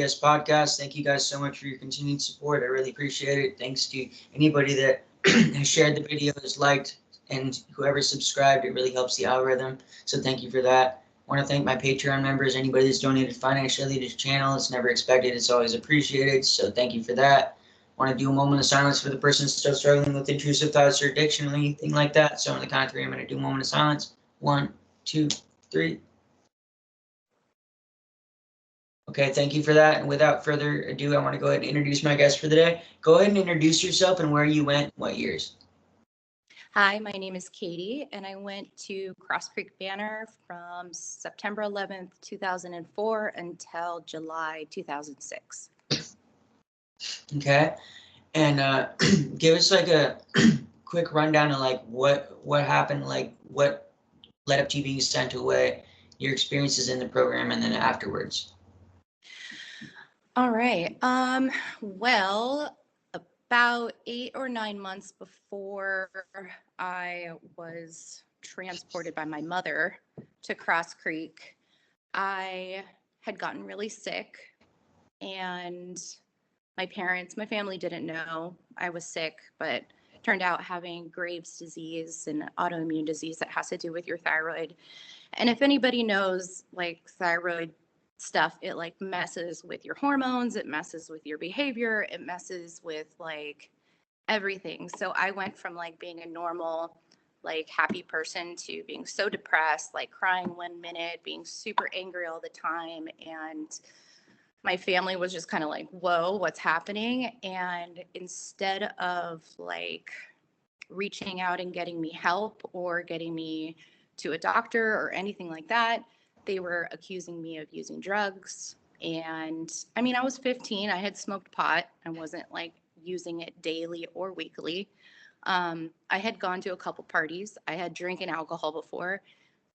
W.W.A.S.P podcast. Thank you guys so much for your continued support. I really appreciate it. Thanks to anybody that has shared the videos, liked, and whoever subscribed. It really helps the algorithm. So thank you for that. I want to thank my Patreon members, anybody that's donated financially to the channel. It's never expected. It's always appreciated. So thank you for that. I want to do a moment of silence for the person still struggling with intrusive thoughts or addiction or anything like that. So on the count of three, I'm going to do a moment of silence. 1, 2, 3. Okay, thank you for that. And without further ado, I want to go ahead and introduce my guest for the day. Go ahead and introduce yourself and where you went, what years. Hi, my name is Kati, and I went to Crosscreek Manor from September 11th, 2004 until July 2006. Okay, and give us like a quick rundown of like what happened, like what led up to you being sent away, your experiences in the program, and then afterwards. All right. Well, about 8 or 9 months before I was transported by my mother to Cross Creek, I had gotten really sick, and my family didn't know I was sick, but turned out having Graves' disease and autoimmune disease that has to do with your thyroid. And if anybody knows like thyroid stuff, it like messes with your hormones, it messes with your behavior, it messes with like everything. So I went from like being a normal, like happy person to being so depressed, like crying 1 minute, being super angry all the time. And my family was just kind of like, whoa, what's happening? And instead of like reaching out and getting me help or getting me to a doctor or anything like that, they were accusing me of using drugs. And I mean, I was 15. I had smoked pot. I wasn't like using it daily or weekly. I had gone to a couple parties. I had drinking alcohol before.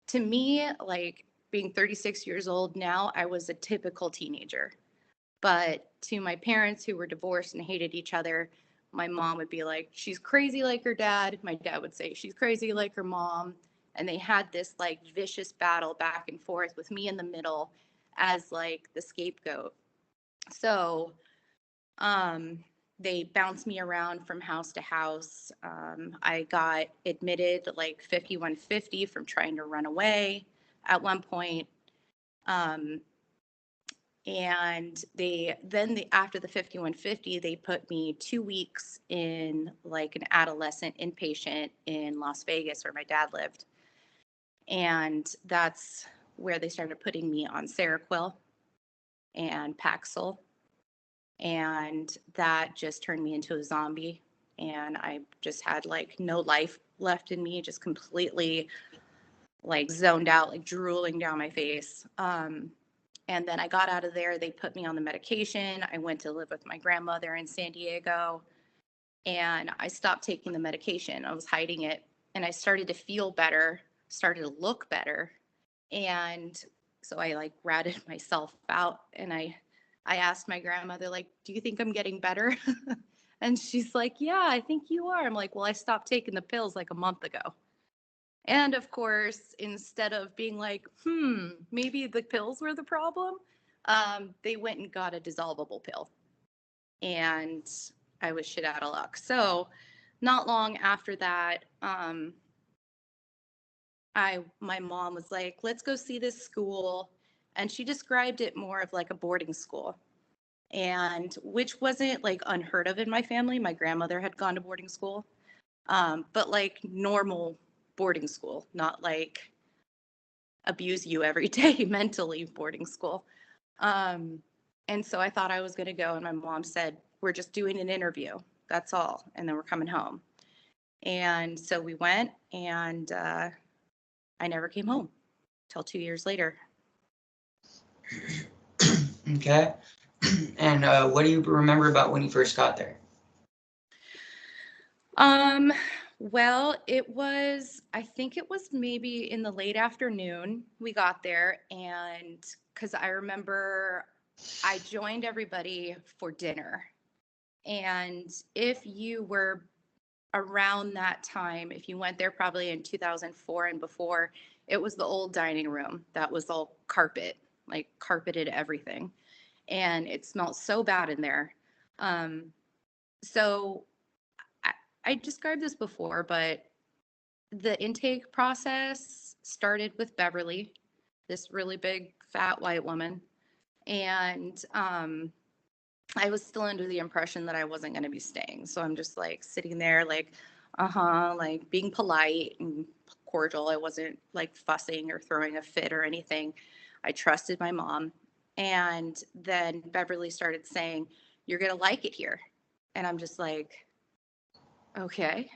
To me, like being 36 years old now, I was a typical teenager. But to my parents who were divorced and hated each other, my mom would be like, she's crazy like her dad. My dad would say, she's crazy like her mom. And they had this like vicious battle back and forth with me in the middle as like the scapegoat. So they bounced me around from house to house. I got admitted like 5150 from trying to run away at one point. And after the 5150, they put me 2 weeks in like an adolescent inpatient in Las Vegas where my dad lived. And that's where they started putting me on Seroquel and Paxil. And that just turned me into a zombie. And I just had like no life left in me, just completely like zoned out, like drooling down my face. And then I got out of there. They put me on the medication. I went to live with my grandmother in San Diego. And I stopped taking the medication. I was hiding it. And I started to feel better, started to look better. And so I like ratted myself out. And I asked my grandmother, like, do you think I'm getting better? And she's like, yeah, I think you are. I'm like, well, I stopped taking the pills like a month ago. And of course, instead of being like, maybe the pills were the problem, they went and got a dissolvable pill. And I was shit out of luck. So not long after that, my mom was like, let's go see this school. And she described it more of like a boarding school. And which wasn't like unheard of in my family. My grandmother had gone to boarding school, but like normal boarding school, not like abuse you every day mentally boarding school. And so I thought I was going to go. And my mom said, we're just doing an interview. That's all. And then we're coming home. And so we went, and I never came home till 2 years later. Okay. And what do you remember about when you first got there? Well, I think it was maybe in the late afternoon we got there, and because I remember I joined everybody for dinner. And if you were around that time, if you went there probably in 2004 and before, it was the old dining room that was all carpeted everything. and it smelled so bad in there. So I described this before, but the intake process started with Beverly, this really big, fat white woman. And I was still under the impression that I wasn't going to be staying. So I'm just like sitting there, like, like being polite and cordial. I wasn't like fussing or throwing a fit or anything. I trusted my mom. And then Beverly started saying, "You're going to like it here." And I'm just like, okay,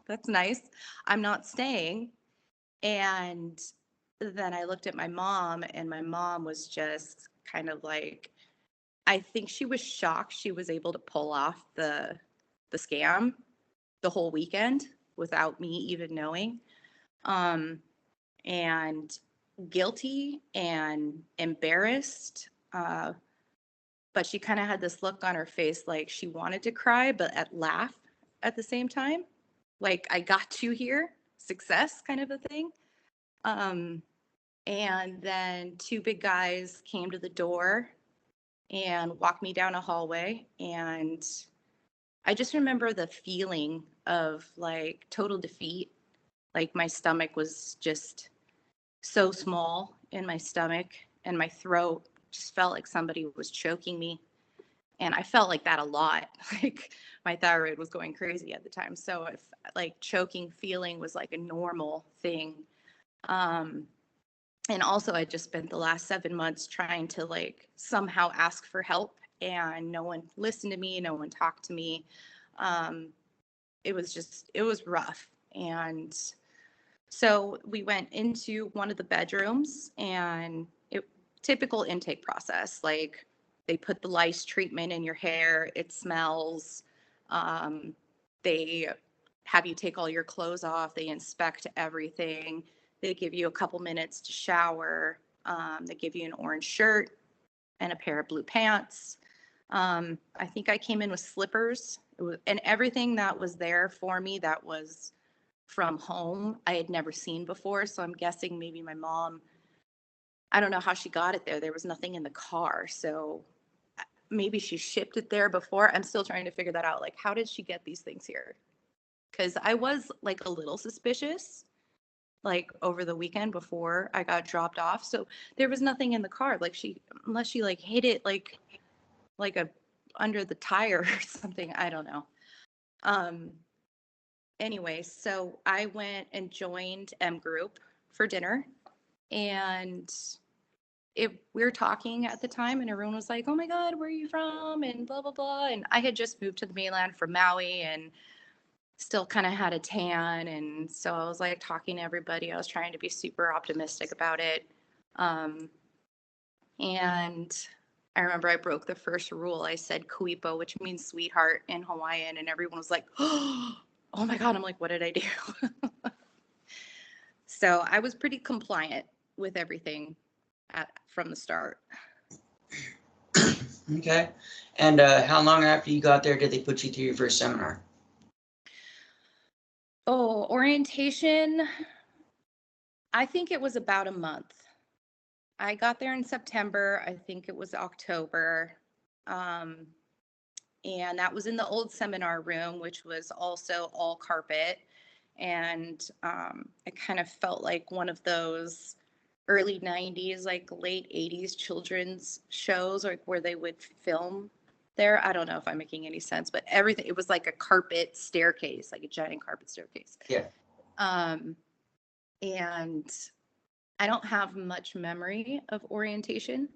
that's nice. I'm not staying. And then I looked at my mom, and my mom was just kind of like, I think she was shocked she was able to pull off the scam the whole weekend without me even knowing. And guilty and embarrassed. But she kind of had this look on her face like she wanted to cry, but laugh at the same time. Like, I got you here, success kind of a thing. And then two big guys came to the door and walked me down a hallway. And I just remember the feeling of like total defeat. Like my stomach was just so small in my stomach, and my throat just felt like somebody was choking me. And I felt like that a lot. Like my thyroid was going crazy at the time. So if like choking feeling was like a normal thing. And also I just spent the last 7 months trying to like somehow ask for help, and no one listened to me. No one talked to me. It was rough. And so we went into one of the bedrooms, and typical intake process, like they put the lice treatment in your hair, it smells. They have you take all your clothes off, they inspect everything, they give you a couple minutes to shower, they give you an orange shirt and a pair of blue pants. I think I came in with slippers, and everything that was there for me that was from home I had never seen before. So I'm guessing maybe my mom, I don't know how she got it there. There was nothing in the car. So maybe she shipped it there before. I'm still trying to figure that out. Like, how did she get these things here? Because I was like a little suspicious, like over the weekend before I got dropped off. So there was nothing in the car. Like unless she like hid it like a under the tire or something. I don't know. Anyway, so I went and joined M Group for dinner, and we were talking at the time, and everyone was like, "Oh my God, where are you from?" and blah blah blah. And I had just moved to the mainland from Maui and still kind of had a tan, and so I was like talking to everybody. I was trying to be super optimistic about it, and I remember I broke the first rule. I said "kuipo," which means sweetheart in Hawaiian, and everyone was like, "Oh my God!" I'm like, "What did I do?" So I was pretty compliant with everything from the start. Okay. And how long after you got there did they put you through your first seminar? Oh, orientation, I think it was about a month. I got there in September. I think it was October. And that was in the old seminar room, which was also all carpet. And I kind of felt like one of those early 90s, like late 80s children's shows, like where they would film there. I don't know if I'm making any sense, but everything, it was like a carpet staircase, like a giant carpet staircase. Yeah. And I don't have much memory of orientation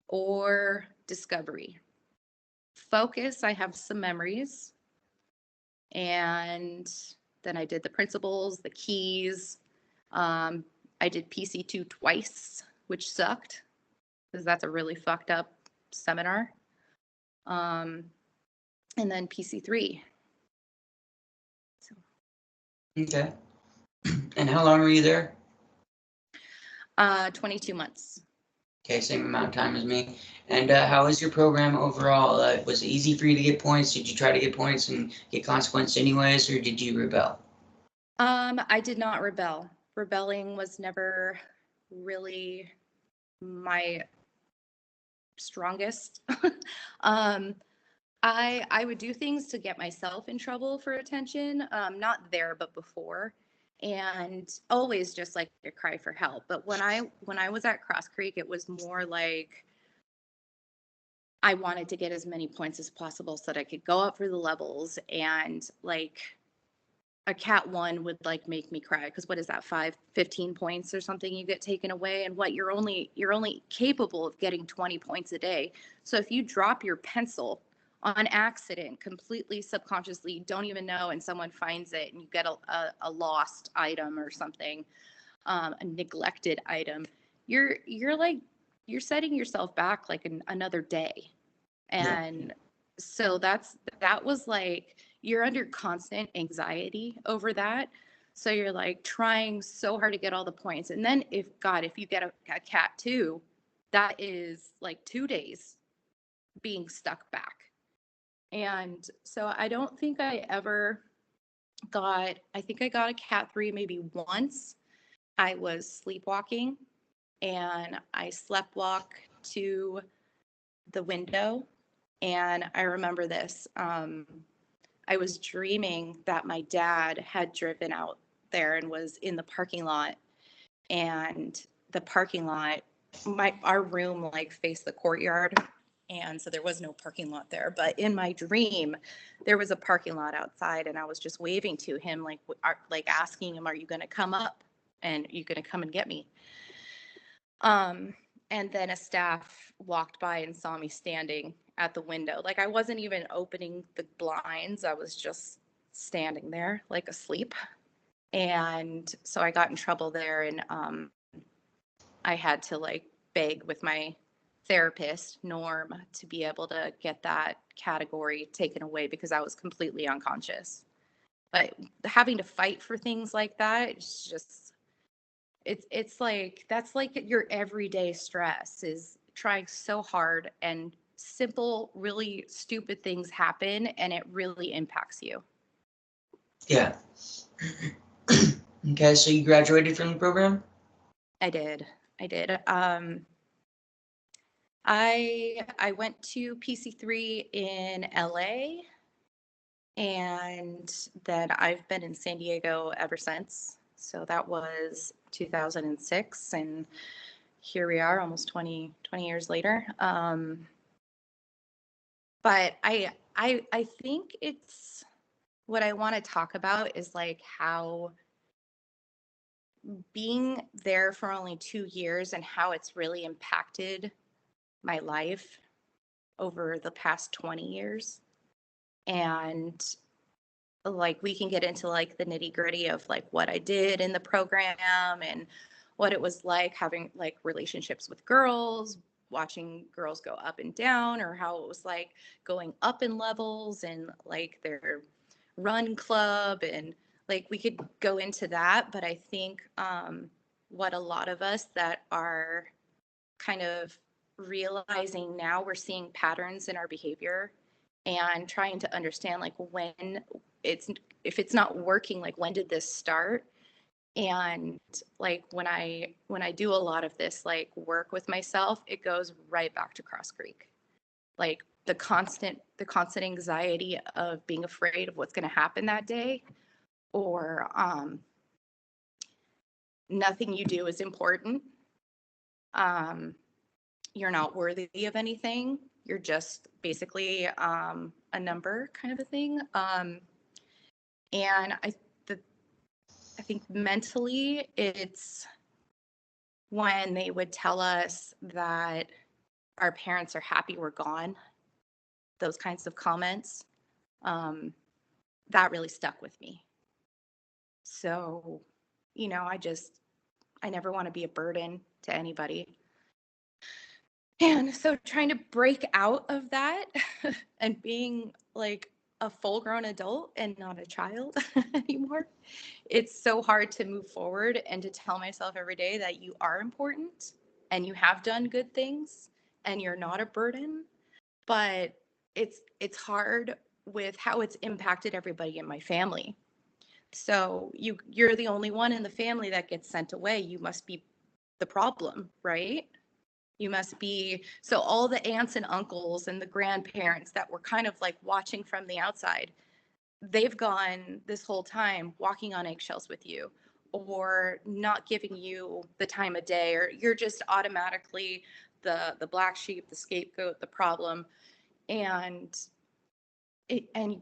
or discovery. Focus, I have some memories. And then I did the principles, the keys. I did PC2 twice, which sucked because that's a really fucked up seminar. And then PC3. So. Okay. And how long were you there? 22 months. Okay, same amount of time as me. And how was your program overall? Was it easy for you to get points? Did you try to get points and get consequence anyways, or did you rebel? I did not rebel. Rebelling was never really my strongest. um, I would do things to get myself in trouble for attention, not there, but before, and always just like a cry for help. But when I was at Cross Creek, it was more like I wanted to get as many points as possible so that I could go up for the levels, and like a cat one would like make me cry because what is that, 15 points or something you get taken away, and what you're only capable of getting 20 points a day. So if you drop your pencil on accident, completely subconsciously, don't even know, and someone finds it and you get a lost item or something, a neglected item, you're like you're setting yourself back like another day. Yeah. And so that was like you're under constant anxiety over that. So you're like trying so hard to get all the points. And then if you get a cat too, that is like 2 days being stuck back. And so I don't think I think I got a cat 3 maybe once. I was sleepwalking and I slept walk to the window. And I remember this. I was dreaming that my dad had driven out there and was in the parking lot. And the parking lot, our room like faced the courtyard. And so there was no parking lot there. But in my dream, there was a parking lot outside, and I was just waving to him, like asking him, "Are you going to come up? And are you going to come and get me?" And then a staff walked by and saw me standing at the window. Like I wasn't even opening the blinds. I was just standing there like asleep. And so I got in trouble there, and I had to like beg with my therapist, Norm, to be able to get that category taken away because I was completely unconscious. But having to fight for things like that, it's just it's like that's like your everyday stress is trying so hard, and simple really stupid things happen and it really impacts you. Yeah. Okay, so you graduated from the program? I did. I went to PC3 in LA, and then I've been in San Diego ever since. So that was 2006, and here we are almost 20 years later. But I think it's what I want to talk about is like how being there for only 2 years and how it's really impacted my life over the past 20 years. And like we can get into like the nitty gritty of like what I did in the program and what it was like having like relationships with girls, watching girls go up and down, or how it was like going up in levels and like their run club. And like we could go into that, but I think what a lot of us that are kind of realizing now, we're seeing patterns in our behavior and trying to understand like when it's if it's not working, like when did this start. And like when I do a lot of this like work with myself, it goes right back to Cross Creek. Like the constant anxiety of being afraid of what's going to happen that day, or nothing you do is important. You're not worthy of anything. You're just basically a number kind of a thing. And I think mentally it's when they would tell us that our parents are happy we're gone, those kinds of comments, that really stuck with me. So, I never want to be a burden to anybody. And so trying to break out of that and being like a full grown adult and not a child anymore, it's so hard to move forward and to tell myself every day that you are important and you have done good things and you're not a burden. But it's hard with how it's impacted everybody in my family. So you're the only one in the family that gets sent away. You must be the problem, right? You must be, so all the aunts and uncles and the grandparents that were kind of like watching from the outside, they've gone this whole time walking on eggshells with you, or not giving you the time of day, or you're just automatically the black sheep, the scapegoat, the problem. And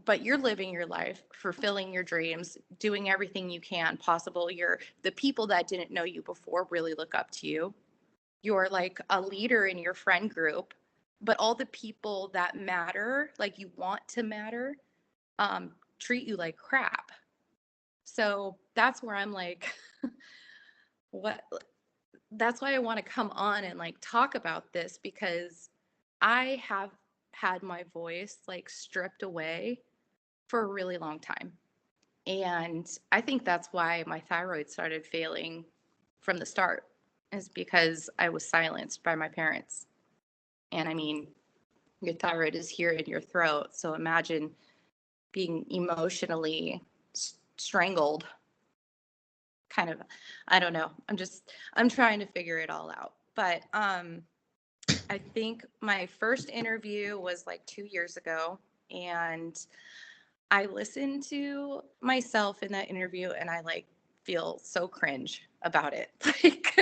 but you're living your life, fulfilling your dreams, doing everything you can possible. The people that didn't know you before really look up to you. You're like a leader in your friend group, but all the people that matter, like you want to matter, treat you like crap. So that's where I'm like, what? That's why I want to come on and like talk about this, because I have had my voice like stripped away for a really long time. And I think that's why my thyroid started failing from the start, is because I was silenced by my parents. And I mean, your thyroid is here in your throat. So imagine being emotionally strangled. Kind of, I don't know. I'm trying to figure it all out. But I think my first interview was like 2 years ago. And I listened to myself in that interview and I like feel so cringe about it. Like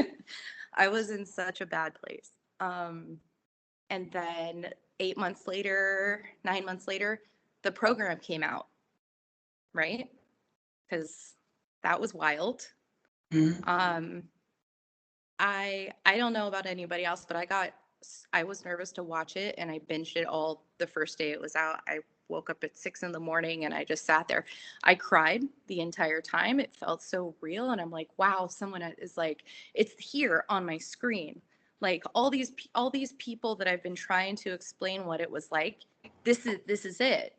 I was in such a bad place. And then 8 months later, 9 months later, the program came out, right? Because that was wild. Mhm. I don't know about anybody else, but I was nervous to watch it, and I binged it all the first day it was out. I woke up at 6 a.m. and I just sat there. I cried the entire time. It felt so real, and I'm like, wow, someone is like, it's here on my screen. Like all these people that I've been trying to explain what it was like. This is it.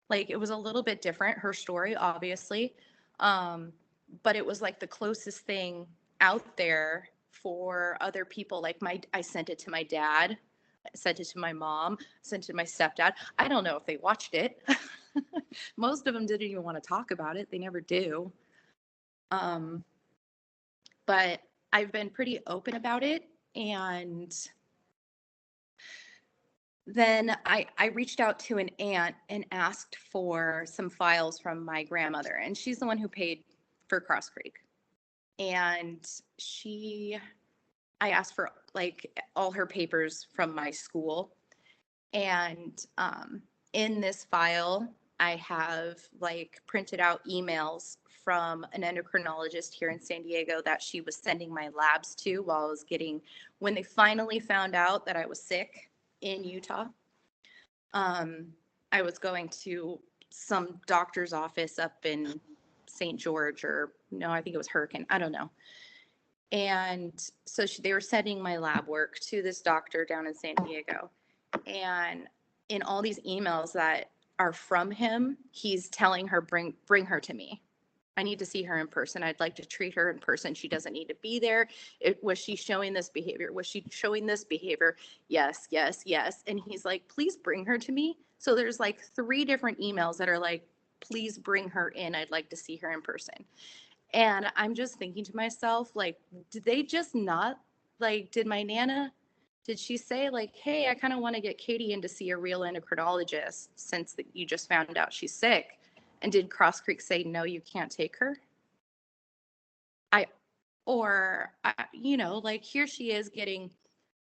Like it was a little bit different, her story, obviously. But it was like the closest thing out there for other people. Like I sent it to my dad, I sent it to my mom, sent it to my stepdad. I don't know if they watched it. Most of them didn't even want to talk about it. They never do. Um, but I've been pretty open about it. And then I reached out to an aunt and asked for some files from my grandmother. And she's the one who paid for Cross Creek. And I asked for like all her papers from my school. And in this file, I have like printed out emails from an endocrinologist here in San Diego that she was sending my labs to while I was when they finally found out that I was sick in Utah. I was going to some doctor's office up in St. George, or no, I think it was Hurricane. I don't know. And so they were sending my lab work to this doctor down in San Diego. And in all these emails that are from him, he's telling her, bring her to me. I need to see her in person. I'd like to treat her in person. She doesn't need to be there. Was she showing this behavior? Was she showing this behavior? Yes, yes, yes. And he's like, please bring her to me. So there's like 3 different emails that are like, please bring her in. I'd like to see her in person. And I'm just thinking to myself, like, did they just not, like, did she say, like, hey, I kind of want to get Katie in to see a real endocrinologist since you just found out she's sick? And did Cross Creek say, no, you can't take her? Like, here she is getting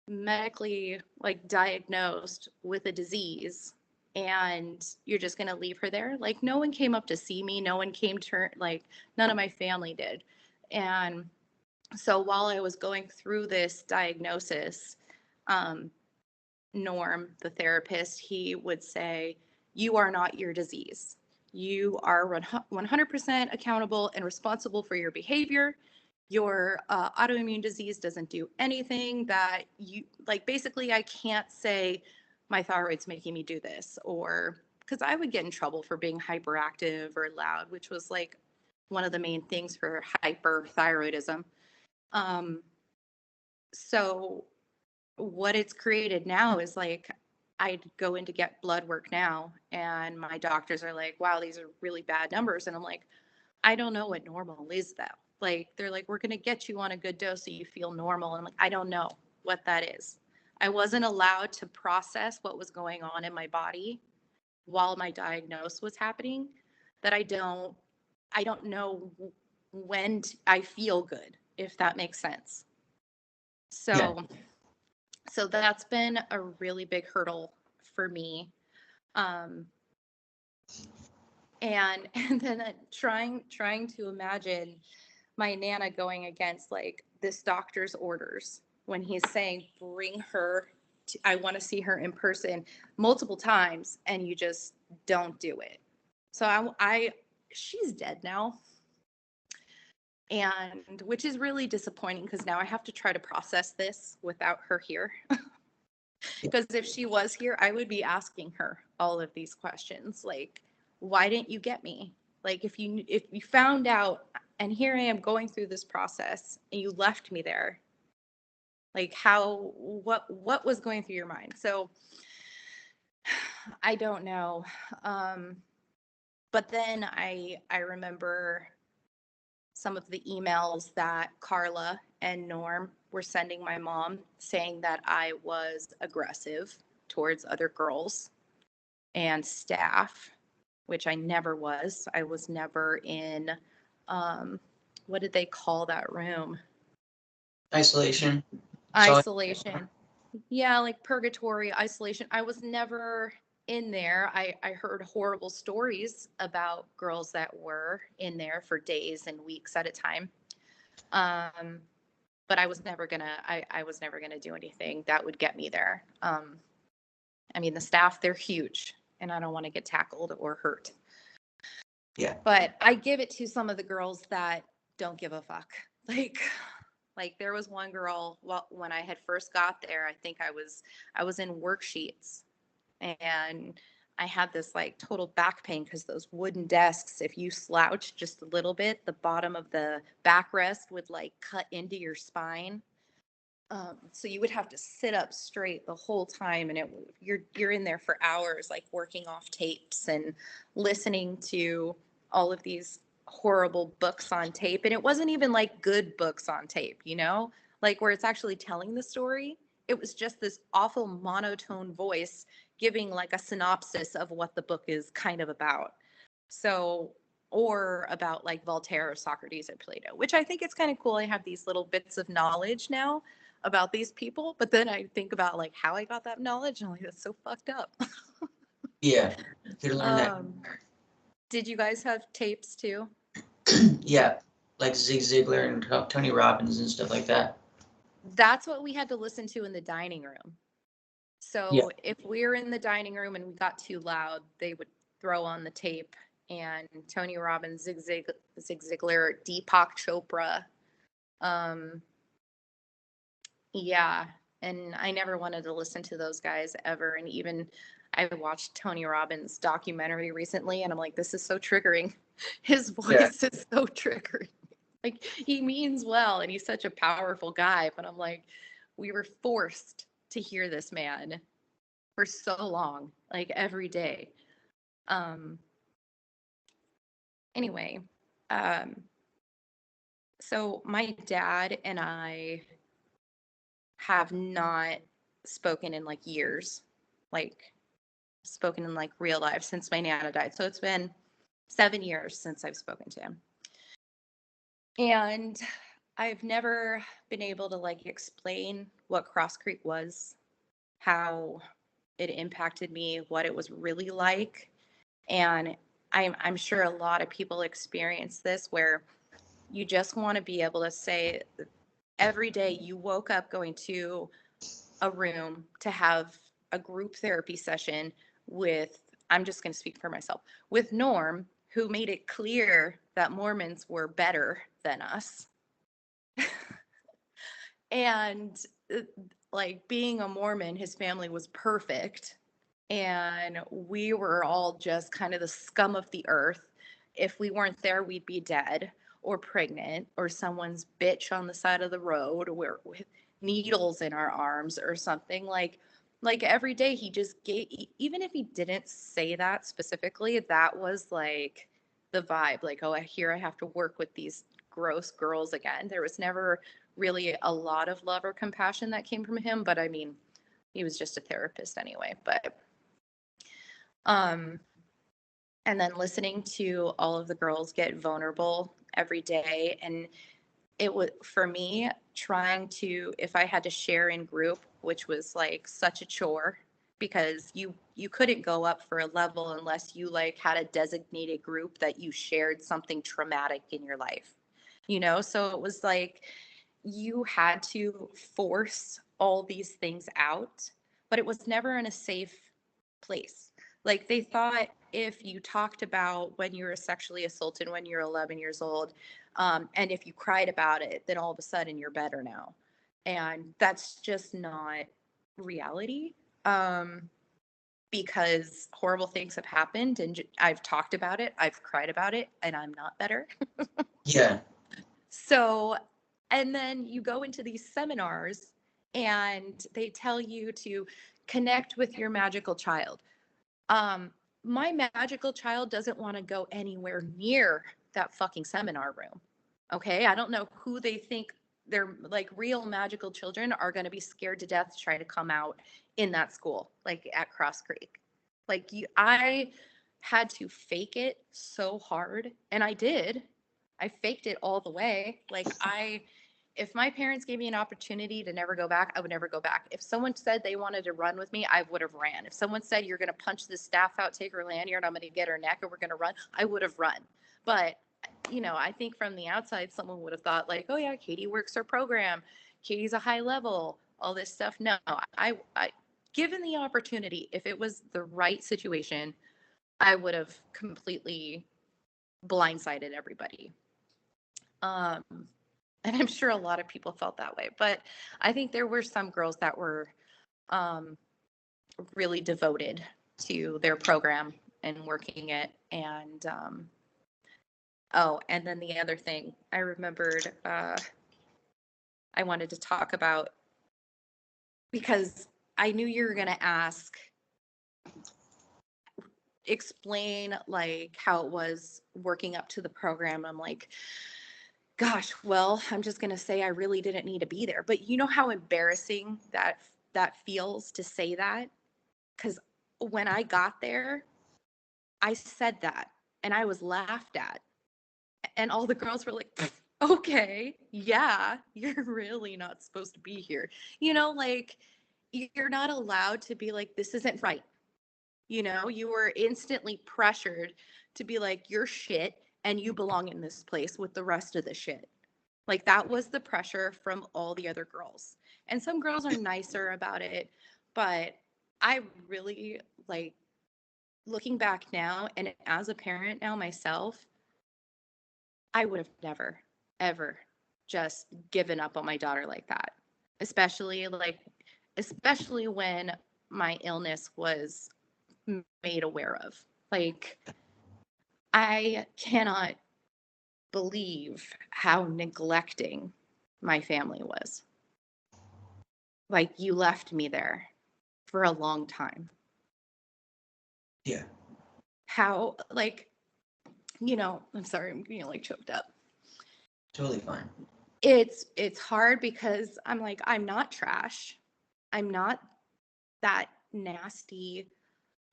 medically, like, diagnosed with a disease, and you're just going to leave her there? Like, no one came up to see me. No one came to, like, none of my family did. And so while I was going through this diagnosis, Norm, the therapist, he would say, you are not your disease. You are 100% accountable and responsible for your behavior. Your autoimmune disease doesn't do anything that you like. Basically, I can't say my thyroid's making me do this, or because I would get in trouble for being hyperactive or loud, which was like one of the main things for hyperthyroidism. So what it's created now is like, I'd go in to get blood work now, and my doctors are like, wow, these are really bad numbers. And I'm like, I don't know what normal is, though. Like, they're like, we're going to get you on a good dose so you feel normal. And I'm like, I don't know what that is. I wasn't allowed to process what was going on in my body while my diagnosis was happening, that I don't know when I feel good, if that makes sense. Yeah. So that's been a really big hurdle for me. Um, and then trying to imagine my Nana going against like this doctor's orders when he's saying, bring her to, I want to see her in person multiple times, and you just don't do it. So she's dead now. And which is really disappointing because now I have to try to process this without her here. Because if she was here, I would be asking her all of these questions, like, why didn't you get me? Like, if you found out, and here I am going through this process, and you left me there, like, what was going through your mind? So I don't know. But then I remember some of the emails that Carla and Norm were sending my mom saying that I was aggressive towards other girls and staff, which I never was. I was never in, what did they call that room? Isolation. Isolation. Yeah, like purgatory, isolation. I was never in there. I heard horrible stories about girls that were in there for days and weeks at a time. But I was never gonna do anything that would get me there. I mean, the staff, they're huge, and I don't want to get tackled or hurt. Yeah. But I give it to some of the girls that don't give a fuck. Like there was one girl, well, when I had first got there, I think I was in worksheets, and I had this like total back pain because those wooden desks, if you slouch just a little bit, the bottom of the backrest would like cut into your spine. So you would have to sit up straight the whole time, and you're in there for hours, like working off tapes and listening to all of these horrible books on tape. And it wasn't even like good books on tape, like where it's actually telling the story. It was just this awful monotone voice giving like a synopsis of what the book is kind of about. So, or about like Voltaire or Socrates or Plato, which I think it's kind of cool. I have these little bits of knowledge now about these people, but then I think about like how I got that knowledge, and I'm like, that's so fucked up. Yeah. You could learn that. Did you guys have tapes too? Yeah. Like Zig Ziglar and Tony Robbins and stuff like that. That's what we had to listen to in the dining room. So Yeah. if we were in the dining room and we got too loud, they would throw on the tape, and Tony Robbins, Zig Ziglar, Deepak Chopra. Yeah. And I never wanted to listen to those guys ever. And even I watched Tony Robbins' documentary recently, and I'm like, this is so triggering. His voice is so triggering. Like, he means well, and he's such a powerful guy. But I'm like, we were forced to hear this man for so long, like every day. Anyway, so my dad and I have not spoken in like years, like spoken in like real life since my Nana died. So it's been 7 years since I've spoken to him. And I've never been able to like explain what Cross Creek was, how it impacted me, what it was really like. And I'm sure a lot of people experience this where you just want to be able to say every day you woke up going to a room to have a group therapy session with, I'm just going to speak for myself, with Norm, who made it clear that Mormons were better than us. And like being a Mormon, his family was perfect. And we were all just kind of the scum of the earth. If we weren't there, we'd be dead or pregnant or someone's bitch on the side of the road or with needles in our arms or something. Like every day he just gave, even if he didn't say that specifically, that was like the vibe. Like, oh, I have to work with these gross girls again. There was never really a lot of love or compassion that came from him. But I mean, He was just a therapist anyway, but and then listening to all of the girls get vulnerable every day, and it was, for me, trying to, if I had to share in group, which was like such a chore, because you couldn't go up for a level unless you like had a designated group that you shared something traumatic in your life, so it was like you had to force all these things out, but it was never in a safe place. Like they thought if you talked about when you were sexually assaulted when you're 11 years old, and if you cried about it, then all of a sudden you're better now. And that's just not reality. Because horrible things have happened and I've talked about it, I've cried about it, and I'm not better. Yeah. So, and then you go into these seminars and they tell you to connect with your magical child. My magical child doesn't want to go anywhere near that fucking seminar room. Okay. I don't know who they think they're like real magical children are going to be scared to death to try to come out in that school, like at Cross Creek. Like I had to fake it so hard, and I did. I faked it all the way. If my parents gave me an opportunity to never go back, I would never go back. If someone said they wanted to run with me, I would have ran. If someone said you're going to punch this staff out, take her lanyard, I'm going to get her neck, and we're going to run, I would have run. But I think from the outside, someone would have thought like, oh yeah, Katie works her program. Katie's a high level, all this stuff. No, I given the opportunity, if it was the right situation, I would have completely blindsided everybody. And I'm sure a lot of people felt that way, but I think there were some girls that were really devoted to their program and working it. And and then the other thing I remembered, I wanted to talk about, because I knew you were going to ask, explain like how it was working up to the program. I'm like, gosh, well, I'm just going to say I really didn't need to be there. But you know how embarrassing that feels to say that? Because when I got there, I said that and I was laughed at. And all the girls were like, okay, yeah, you're really not supposed to be here. Like you're not allowed to be like, this isn't right. You were instantly pressured to be like, you're shit and you belong in this place with the rest of the shit. Like that was the pressure from all the other girls. And some girls are nicer about it, but I really like looking back now and as a parent now myself, I would have never, ever just given up on my daughter like that. Especially when my illness was made aware of. Like, I cannot believe how neglecting my family was. Like, you left me there for a long time. Yeah. How, like, I'm sorry, I'm getting like choked up. Totally fine. It's hard because I'm like, I'm not trash. I'm not that nasty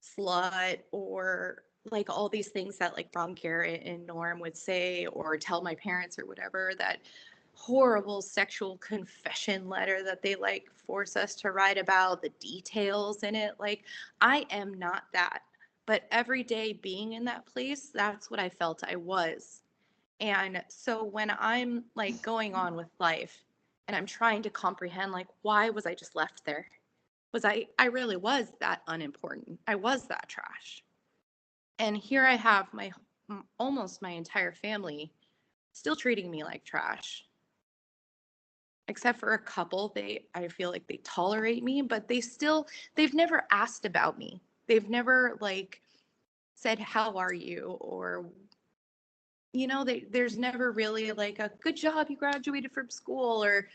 slut or like all these things that like Ron Garrett and Norm would say or tell my parents or whatever, that horrible sexual confession letter that they like force us to write about, the details in it. Like, I am not that. But every day being in that place, that's what I felt I was. And so when I'm like going on with life and I'm trying to comprehend, like, why was I just left there? I really was that unimportant. I was that trash. And here I have almost my entire family still treating me like trash. Except for a couple, I feel like they tolerate me, but they've never asked about me. They've never like said, how are you? Or, there's never really like a good job, you graduated from school, or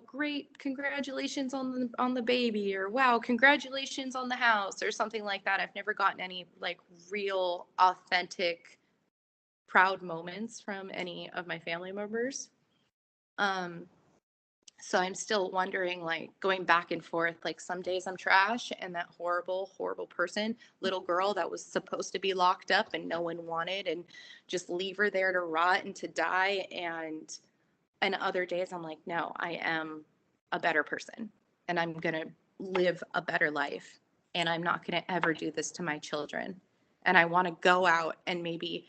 great, congratulations on the baby, or wow, congratulations on the house, or something like that. I've never gotten any like real, authentic, proud moments from any of my family members. So I'm still wondering, like, going back and forth, like some days I'm trash and that horrible, horrible person, little girl that was supposed to be locked up and no one wanted, and just leave her there to rot and to die. And other days I'm like, no, I am a better person and I'm going to live a better life. And I'm not going to ever do this to my children. And I want to go out and maybe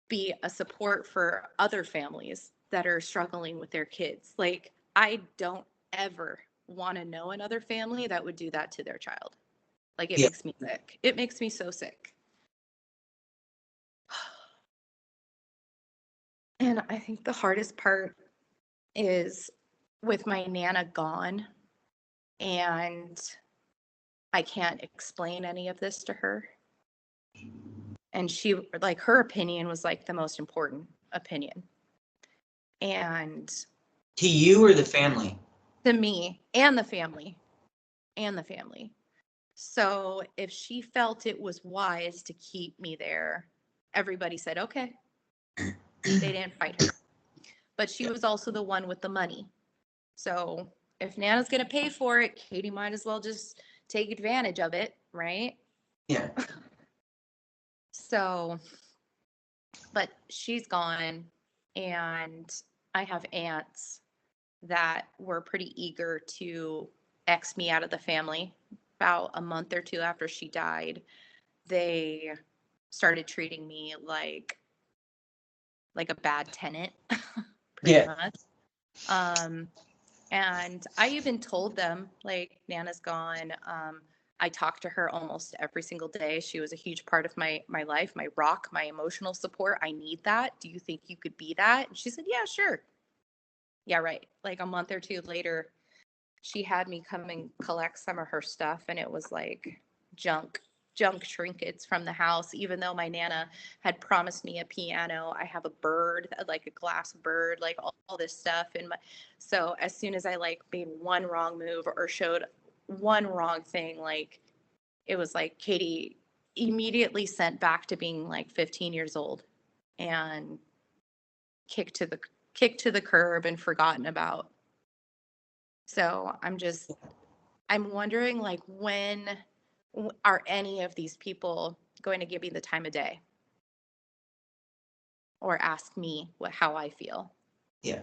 be a support for other families that are struggling with their kids. Like, I don't ever want to know another family that would do that to their child. Like, it Yeah. makes me sick. It makes me so sick. And I think the hardest part is with my Nana gone, and I can't explain any of this to her. And she, like, her opinion was like the most important opinion. And To you or the family? to me and the family. So if she felt it was wise to keep me there, everybody said, okay. They didn't fight her. But she was also the one with the money. So if Nana's going to pay for it, Katie might as well just take advantage of it, right? Yeah. So, but she's gone, and I have aunts that were pretty eager to X me out of the family. About a month or two after she died, they started treating me like a bad tenant, pretty Yeah. much. And I even told them, like, Nana's gone. I talked to her almost every single day. She was a huge part of my life, my rock, my emotional support. I need that. Do you think you could be that? And she said, yeah, sure. Yeah, right. Like a month or two later, she had me come and collect some of her stuff, and it was like junk trinkets from the house. Even though my Nana had promised me a piano, I have a bird, like a glass bird, like all this stuff. And so as soon as I like made one wrong move or showed one wrong thing, like, it was like Katie immediately sent back to being like 15 years old and kicked to the curb and forgotten about. So I'm wondering, like, when are any of these people going to give me the time of day or ask me how I feel? Yeah.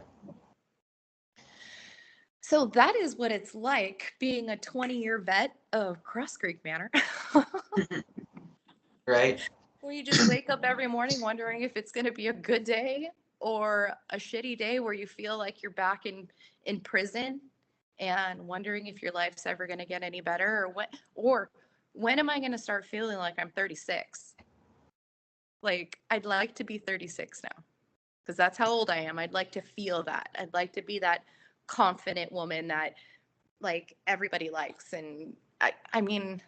So that is what it's like being a 20-year vet of Cross Creek Manor. Right. Where you just wake up every morning wondering if it's going to be a good day or a shitty day where you feel like you're back in prison, and wondering if your life's ever going to get any better, or when am I going to start feeling like I'm 36? Like, I'd like to be 36 now, because that's how old I am. I'd like to feel that. I'd like to be that confident woman that, like, everybody likes. And I mean,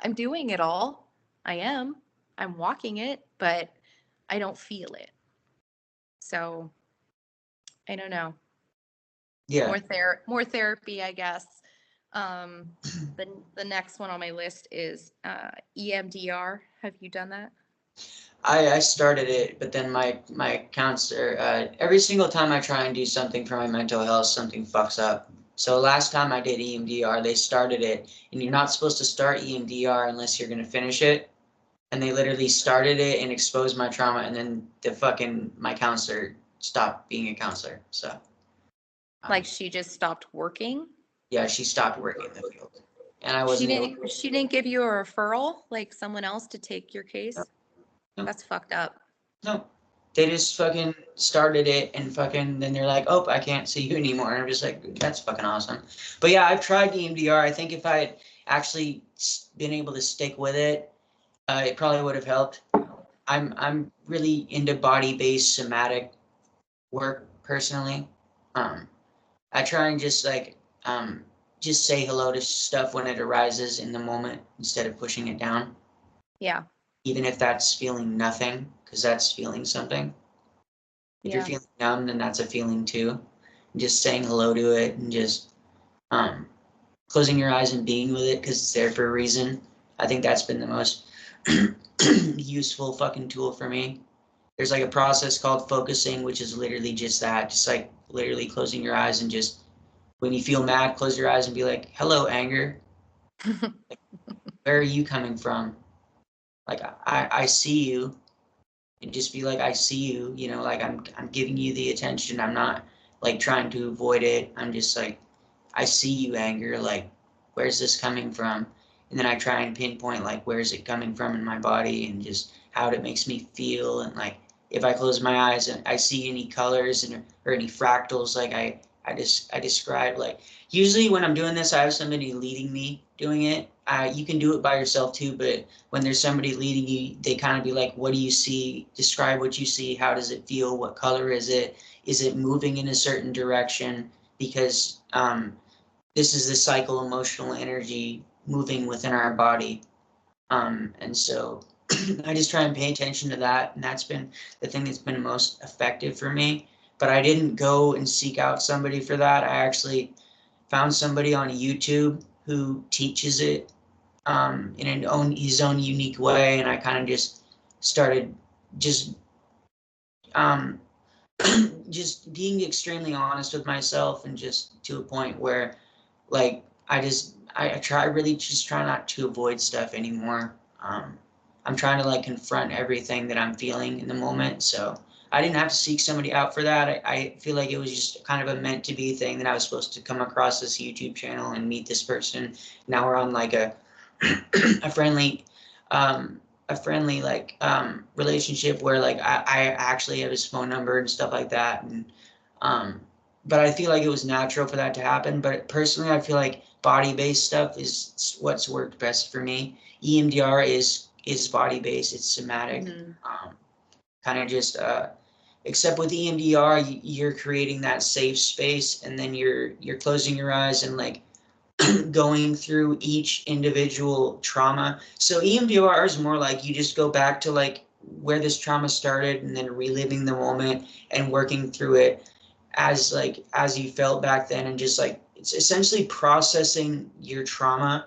I'm doing it all. I am. I'm walking it, but I don't feel it. So I don't know. Yeah. More therapy, I guess. The next one on my list is EMDR. Have you done that? I started it, but then my counselor, every single time I try and do something for my mental health, something fucks up. So last time I did EMDR, they started it, and you're not supposed to start EMDR unless you're gonna finish it. And they literally started it and exposed my trauma, and then my counselor stopped being a counselor. So Like, she just stopped working? yeah, she stopped working in the field, and I She wasn't able. didn't give you a referral, like someone else to take your case? No, That's fucked up. no. They just fucking started it, and fucking then they're like, oh, I can't see you anymore. And I'm just like, that's fucking awesome. But yeah, I've tried EMDR. I think if I had actually been able to stick with it, it probably would have helped. I'm really into body-based somatic work personally. I try and just say hello to stuff when it arises in the moment instead of pushing it down. Yeah. Even if that's feeling nothing, because that's feeling something. If you're Yeah. feeling numb, then that's a feeling too. And just saying hello to it and just closing your eyes and being with it because it's there for a reason. I think that's been the most useful fucking tool for me. there's like a process called focusing, which is literally just that, just like literally closing your eyes and just when you feel mad, close your eyes and be like, hello, anger. Like, where are you coming from? Like I see you, and just be like, I see you, you know, like I'm giving you the attention. I'm not like trying to avoid it. I'm just like, I see you, anger. Like, where's this coming from? And then I try and pinpoint like where's it coming from in my body and just how it makes me feel. And like if I close my eyes and I see any colors and or any fractals, like I describe like usually when I'm doing this, I have somebody leading me doing it. You can do it by yourself too, but when there's somebody leading you, they kind of be like, what do you see? Describe what you see. How does it feel? What color is it? Is it moving in a certain direction? Because this is the cycle emotional energy moving within our body. And so I just try and pay attention to that. And that's been the thing that's been most effective for me. But I didn't go and seek out somebody for that. I actually found somebody on YouTube who teaches it in his own unique way. And I kind of just started just um, just being extremely honest with myself and just to a point where like I really just try not to avoid stuff anymore. I'm trying to like confront everything that I'm feeling in the moment. So I didn't have to seek somebody out for that. I feel like it was just kind of a meant to be thing that I was supposed to come across this YouTube channel and meet this person. Now we're on like a a friendly um like relationship where like I actually have his phone number and stuff like that. And um but I feel like it was natural for that to happen. But personally, I feel like body-based stuff is what's worked best for me. EMDR is body-based, it's somatic. Mhm. Kind of just except with EMDR, you're creating that safe space, and then you're closing your eyes and like going through each individual trauma. So EMDR is more like you just go back to like where this trauma started and then reliving the moment and working through it as you felt back then, and just like it's essentially processing your trauma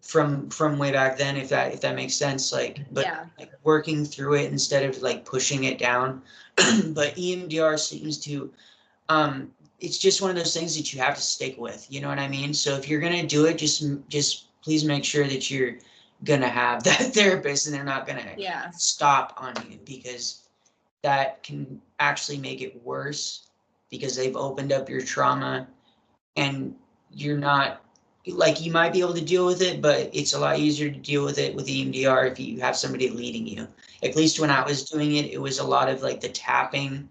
from way back then, if that makes sense, like but Yeah. like working through it instead of like pushing it down. But EMDR seems to it's just one of those things that you have to stick with, you know what I mean? So if you're gonna do it, just please make sure that you're gonna have that therapist and they're not gonna Yeah. stop on you, because that can actually make it worse because they've opened up your trauma, and you're not like you might be able to deal with it, but it's a lot easier to deal with it with EMDR if you have somebody leading you. At least when I was doing it, it was a lot of like the tapping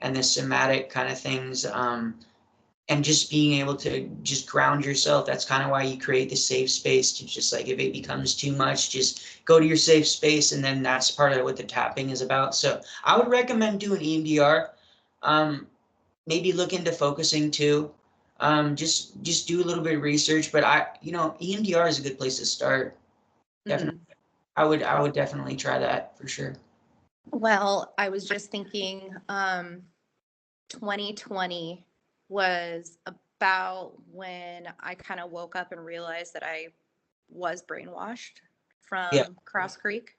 and the somatic kind of things, and just being able to just ground yourself. That's kind of why you create the safe space to just like if it becomes too much, just go to your safe space, and then that's part of what the tapping is about. So I would recommend doing EMDR. Um, Maybe look into focusing too. Just do a little bit of research, but EMDR is a good place to start. Definitely, Mhm. I would definitely try that for sure. Well, I was just thinking, 2020 was about when I kind of woke up and realized that I was brainwashed Yeah, from Cross Creek.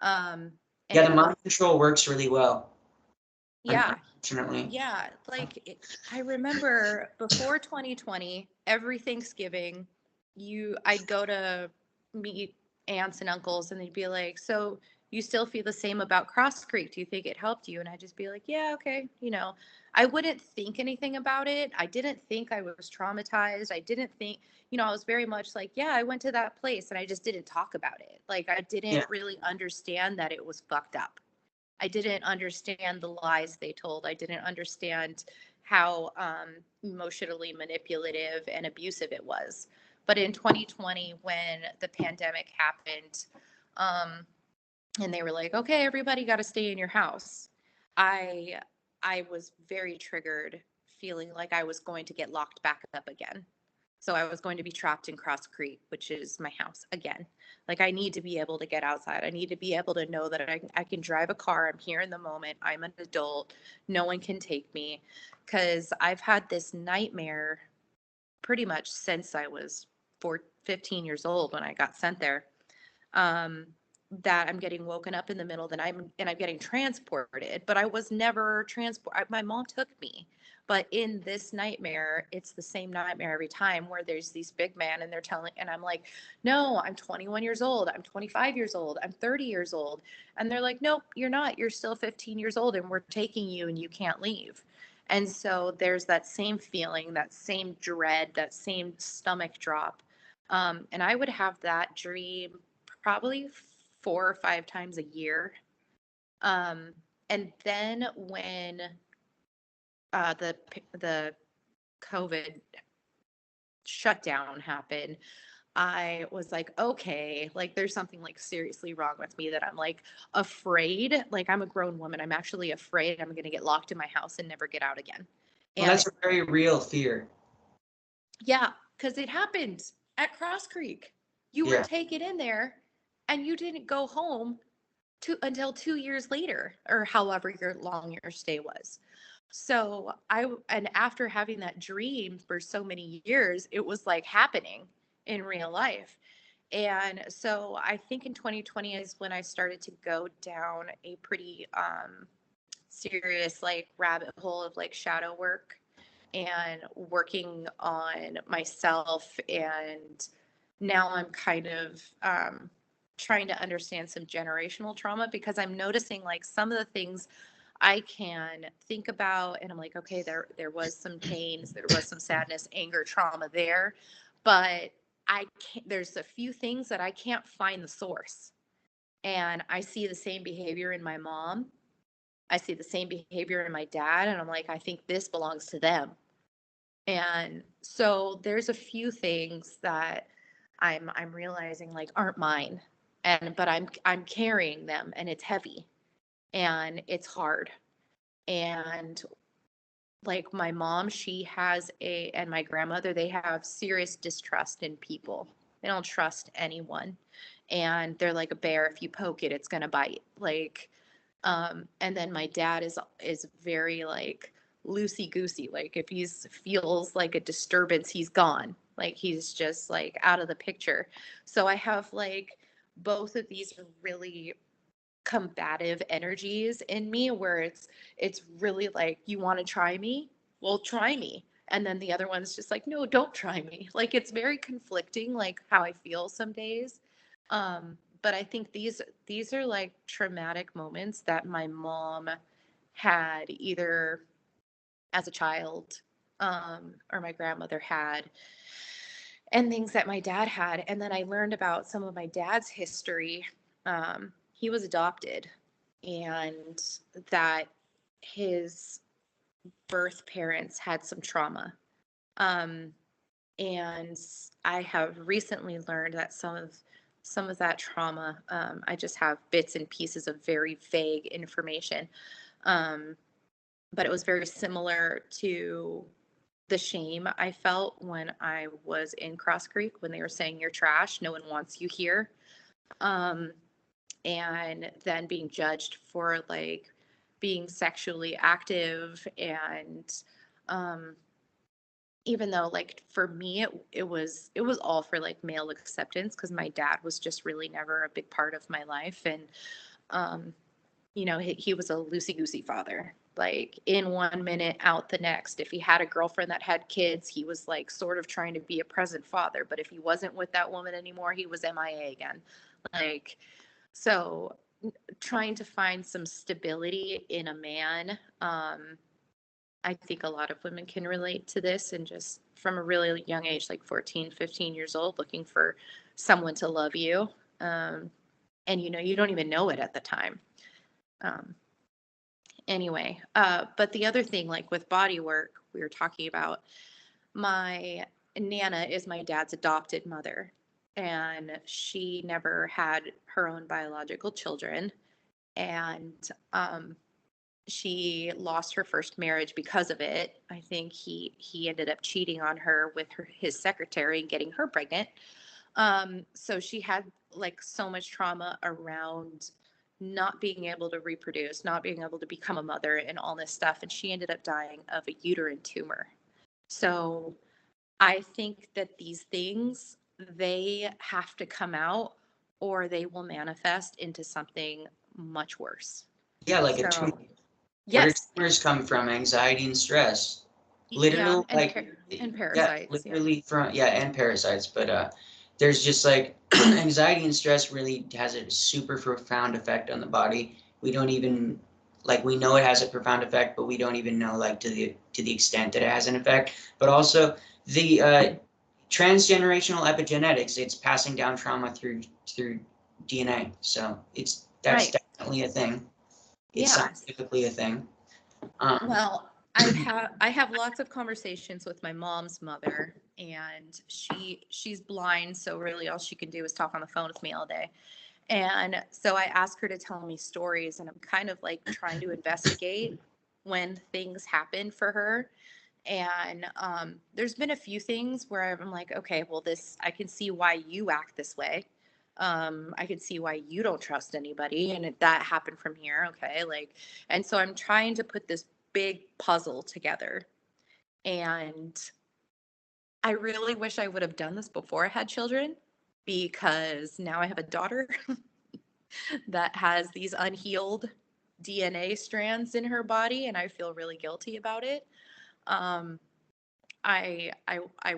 Um, and yeah. The it was, mind control works really well. yeah, Unfortunately, yeah. I remember before 2020, every Thanksgiving, I'd go to meet aunts and uncles, and they'd be like, "So you still feel the same about Cross Creek? Do you think it helped you?" And I'd just be like, "Yeah, okay." I wouldn't think anything about it. I didn't think I was traumatized. I didn't think, I was very much like, "Yeah, I went to that place," and I just didn't talk about it. Like I didn't yeah, really understand that it was fucked up. I didn't understand the lies they told. I didn't understand how emotionally manipulative and abusive it was. But in 2020, when the pandemic happened, um, and they were like, "Okay, everybody got to stay in your house," I I was very triggered, feeling like I was going to get locked back up again. So I was going to be trapped in Cross Creek, which is my house again. Like I need to be able to get outside. I need to be able to know that I can drive a car. I'm here in the moment. I'm an adult. No one can take me. Because I've had this nightmare pretty much since I was 15 years old when I got sent there. Um, that I'm getting woken up in the middle that I'm getting transported, but I was never my mom took me. But in this nightmare, it's the same nightmare every time where there's these big men and they're telling, and I'm like, no, I'm 21 years old. I'm 25 years old. I'm 30 years old. And they're like, nope, you're not. You're still 15 years old and we're taking you and you can't leave. And so there's that same feeling, that same dread, that same stomach drop. And I would have that dream probably 4 or 5 times a year. Um, and then when the COVID shutdown happened, I was like, okay, like there's something like seriously wrong with me that I'm like afraid. Like I'm a grown woman. I'm actually afraid I'm going to get locked in my house and never get out again. Well, And that's a very real fear. yeah, because it happened at Cross Creek. You were Yeah. taken in there and you didn't go home until 2 years later, or however long your stay was. So and after having that dream for so many years, it was like happening in real life. And so I think in 2020 is when I started to go down a pretty serious like rabbit hole of like shadow work and working on myself. And now I'm kind of trying to understand some generational trauma, because I'm noticing like some of the things I can think about and I'm like, okay, there was some pains, there was some sadness, anger, trauma there, but I can't, there's a few things that I can't find the source. And I see the same behavior in my mom. I see the same behavior in my dad, and I'm like, I think this belongs to them. And so there's a few things that I'm realizing like aren't mine. And but I'm carrying them and it's heavy and it's hard. And like my mom, she has and my grandmother, they have serious distrust in people. They don't trust anyone. And they're like a bear. If you poke it, it's gonna bite. Like, and then my dad is very like loosey goosey. Like if he feels like a disturbance, he's gone. Like he's just like out of the picture. So I have like both of these really combative energies in me where it's really like, you want to try me, well try me, and then the other one's just like, no, don't try me. Like it's very conflicting like how I feel some days. But I think these are like traumatic moments that my mom had either as a child, or my grandmother had, and things that my dad had. And then I learned about some of my dad's history. He was adopted, and that his birth parents had some trauma. Um, and I have recently learned that some of that trauma, I just have bits and pieces of very vague information. Um, but it was very similar to the shame I felt when I was in Cross Creek when they were saying you're trash, no one wants you here. Um, and then being judged for like being sexually active. And um, even though like for me it was all for like male acceptance, because my dad was just really never a big part of my life. And um, he was a loosey goosey father, like in 1 minute, out the next. If he had a girlfriend that had kids, he was like sort of trying to be a present father. But if he wasn't with that woman anymore, he was MIA again. Like, so trying to find some stability in a man. I think a lot of women can relate to this, and just from a really young age, like 14, 15 years old, looking for someone to love you. Um, and you don't even know it at the time. Um, anyway, but the other thing, like with body work, we were talking about, my Nana is my dad's adopted mother, and she never had her own biological children. And she lost her first marriage because of it. I think he ended up cheating on her with his secretary and getting her pregnant. So she had like so much trauma around not being able to reproduce, not being able to become a mother, and all this stuff. And she ended up dying of a uterine tumor. So I think that these things, they have to come out, or they will manifest into something much worse. Yeah, like a tumor. So, Where do yes, tumors come from? Anxiety and stress. yeah, Literally, and like, and yeah, parasites, yeah. literally from, yeah, and parasites. But there's just like anxiety and stress really has a super profound effect on the body. We don't even like we know it has a profound effect, but we don't even know like to the extent that it has an effect. But also the transgenerational epigenetics, it's passing down trauma through DNA. So that's Right. definitely a thing. It's Yeah. scientifically a thing. Um, Well, I have lots of conversations with my mom's mother, and she's blind, so really all she can do is talk on the phone with me all day. And so I ask her to tell me stories, and I'm kind of like trying to investigate when things happen for her. And there's been a few things where I'm like, okay, well, this, I can see why you act this way. I can see why you don't trust anybody. And that happened from here. Okay. Like, and so I'm trying to put this big puzzle together. And I really wish I would have done this before I had children, because now I have a daughter that has these unhealed DNA strands in her body, and I feel really guilty about it. Um, I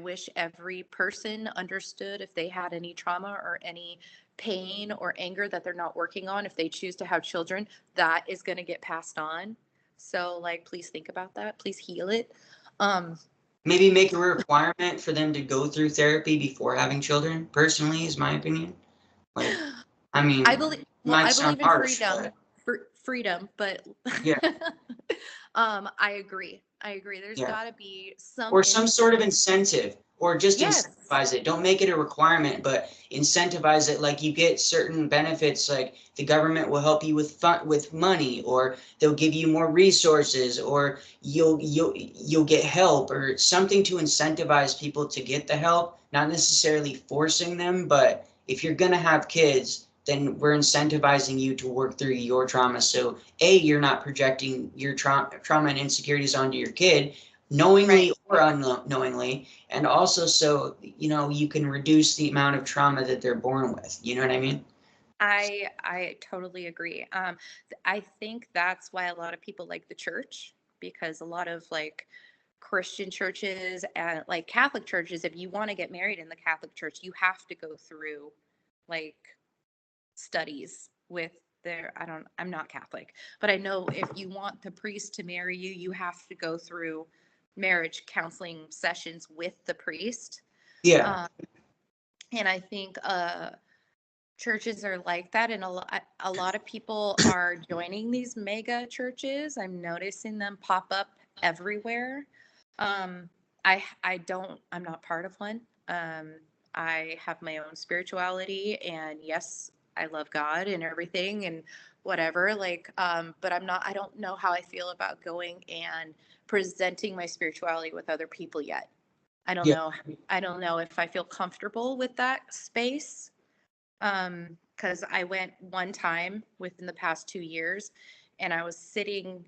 wish every person understood if they had any trauma or any pain or anger that they're not working on, if they choose to have children, that is going to get passed on. So like, please think about that. Please heal it. Um, Maybe make a requirement for them to go through therapy before having children, personally, is my opinion. Like, I I mean, it believe, well, might I sound believe in harsh, freedom, but freedom, but yeah, I agree. I agree. There's yeah. got to be some Or some sort of influence. incentive, or just Yes. incentivize it. Don't make it a requirement, but incentivize it. Like you get certain benefits, like the government will help you with money, or they'll give you more resources, or you'll get help, or something to incentivize people to get the help. Not necessarily forcing them, but if you're gonna have kids, then we're incentivizing you to work through your trauma. So A, you're not projecting your trauma and insecurities onto your kid, Right. knowingly or unknowingly, and also so you can reduce the amount of trauma that they're born with. You know what I mean? I totally agree. I think that's why a lot of people like the church, because a lot of like Christian churches and like Catholic churches, if you want to get married in the Catholic church, you have to go through like studies with their, I'm not Catholic, but I know if you want the priest to marry you, you have to go through marriage counseling sessions with the priest. Yeah. Um, and I think churches are like that, and a lot of people are joining these mega churches. I'm noticing them pop up everywhere. um I'm not part of one. I have my own spirituality, and yes, I love God and everything and whatever, like, but I don't know how I feel about going and presenting my spirituality with other people yet. I don't Yeah. know. I don't know if I feel comfortable with that space. Because I went one time within the past 2 years, and I was sitting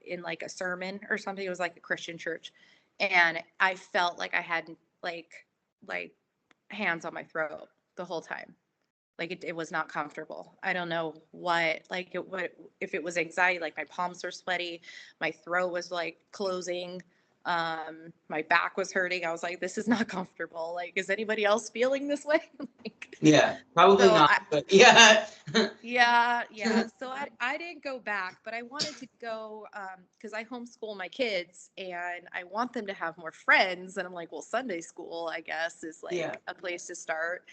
in like a sermon or something. It was like a Christian church, and I felt like I had like hands on my throat the whole time. Like it was not comfortable. I don't know what if it was anxiety, like my palms were sweaty, my throat was like closing, my back was hurting. I was like, this is not comfortable. Like, is anybody else feeling this way? Like, Yeah. Probably so not, but yeah. yeah. So I didn't go back, but I wanted to go because I homeschool my kids and I want them to have more friends. And I'm like, well, Sunday school, I guess, is Yeah. like a place to start.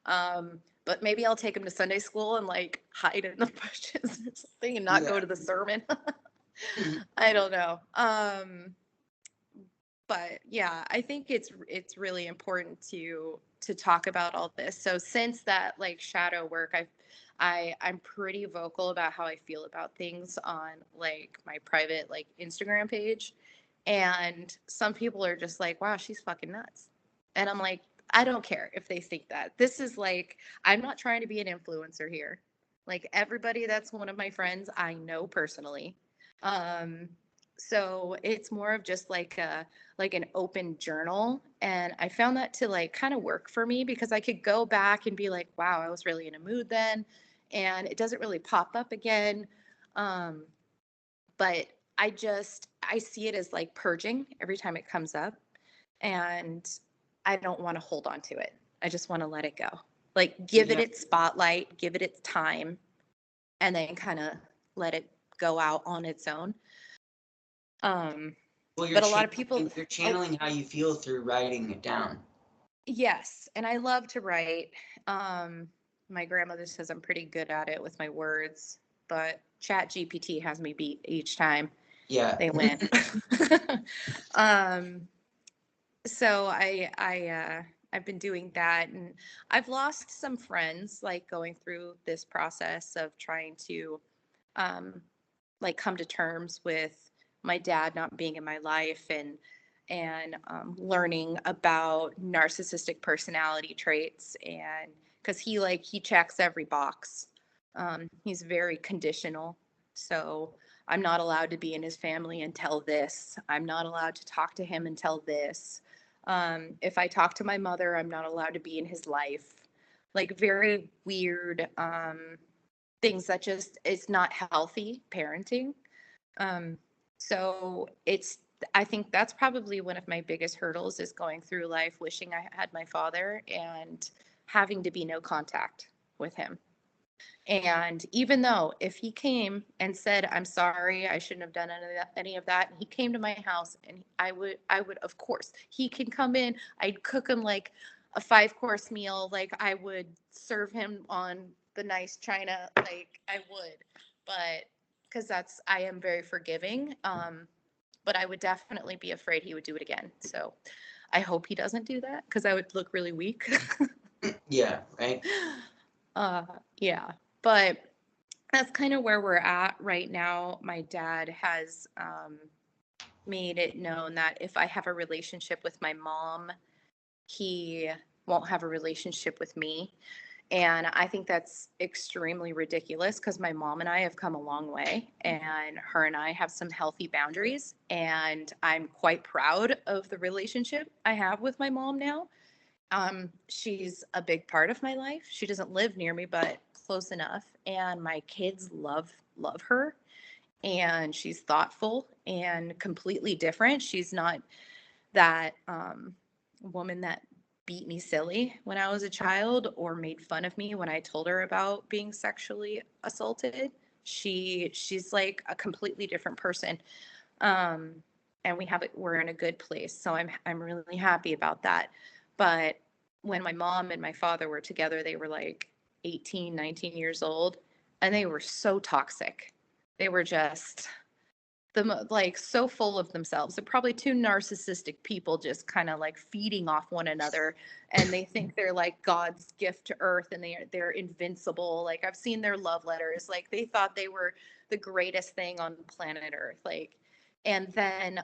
But maybe I'll take them to Sunday school and like hide in the bushes or something and not go Yeah. to the sermon. I don't know. But yeah, I think it's really important to talk about all this. So since that like shadow work, I'm pretty vocal about how I feel about things on like my private like Instagram page. And some people are just like, wow, she's fucking nuts. And I'm like, I don't care if they think that. This is like, I'm not trying to be an influencer here. Like everybody that's one of my friends, I know personally. Um, So it's more of just like an open journal. And I found that to like kind of work for me because I could go back and be like, wow, I was really in a mood then. And it doesn't really pop up again. Um, but I see it as like purging every time it comes up. And I don't want to hold on to it. I just want to let it go. Like give it Yeah. its spotlight, give it its time, and then kind of let it go out on its own. Um, Well, but a lot of people, you're oh, channeling how you feel through writing it down. yes, and I love to write. Um, my grandmother says I'm pretty good at it with my words, but Chat GPT has me beat each time Yeah. they win. um, so I've been doing that, and I've lost some friends like going through this process of trying to um, like come to terms with my dad not being in my life, and learning about narcissistic personality traits, and because he checks every box. He's very conditional, so I'm not allowed to be in his family until this. I'm not allowed to talk to him until this. If I talk to my mother, I'm not allowed to be in his life. Like very weird things that just is not healthy parenting. Um, so I think that's probably one of my biggest hurdles is going through life wishing I had my father and having to be no contact with him. And even though if he came and said, I'm sorry, I shouldn't have done any of that, and he came to my house and I would, of course, he can come in, I'd cook him like a 5-course meal. Like I would serve him on the nice china, like I would, but because I am very forgiving. But I would definitely be afraid he would do it again. So I hope he doesn't do that because I would look really weak. Yeah, right. uh, yeah, but that's kind of where we're at right now. My dad has made it known that if I have a relationship with my mom, he won't have a relationship with me. And I think that's extremely ridiculous because my mom and I have come a long way, and her and I have some healthy boundaries. And I'm quite proud of the relationship I have with my mom now. She's a big part of my life. She doesn't live near me, but close enough. And my kids love her. And she's thoughtful and completely different. She's not that woman that beat me silly when I was a child or made fun of me when I told her about being sexually assaulted. She's like a completely different person. Um, and we're in a good place. So I'm really happy about that. But when my mom and my father were together, they were like 18, 19 years old, and they were so toxic. They were just like so full of themselves. They're probably two narcissistic people just kind of like feeding off one another, and they think they're like God's gift to earth, and they're invincible. Like I've seen their love letters. Like they thought they were the greatest thing on planet earth. Like, and then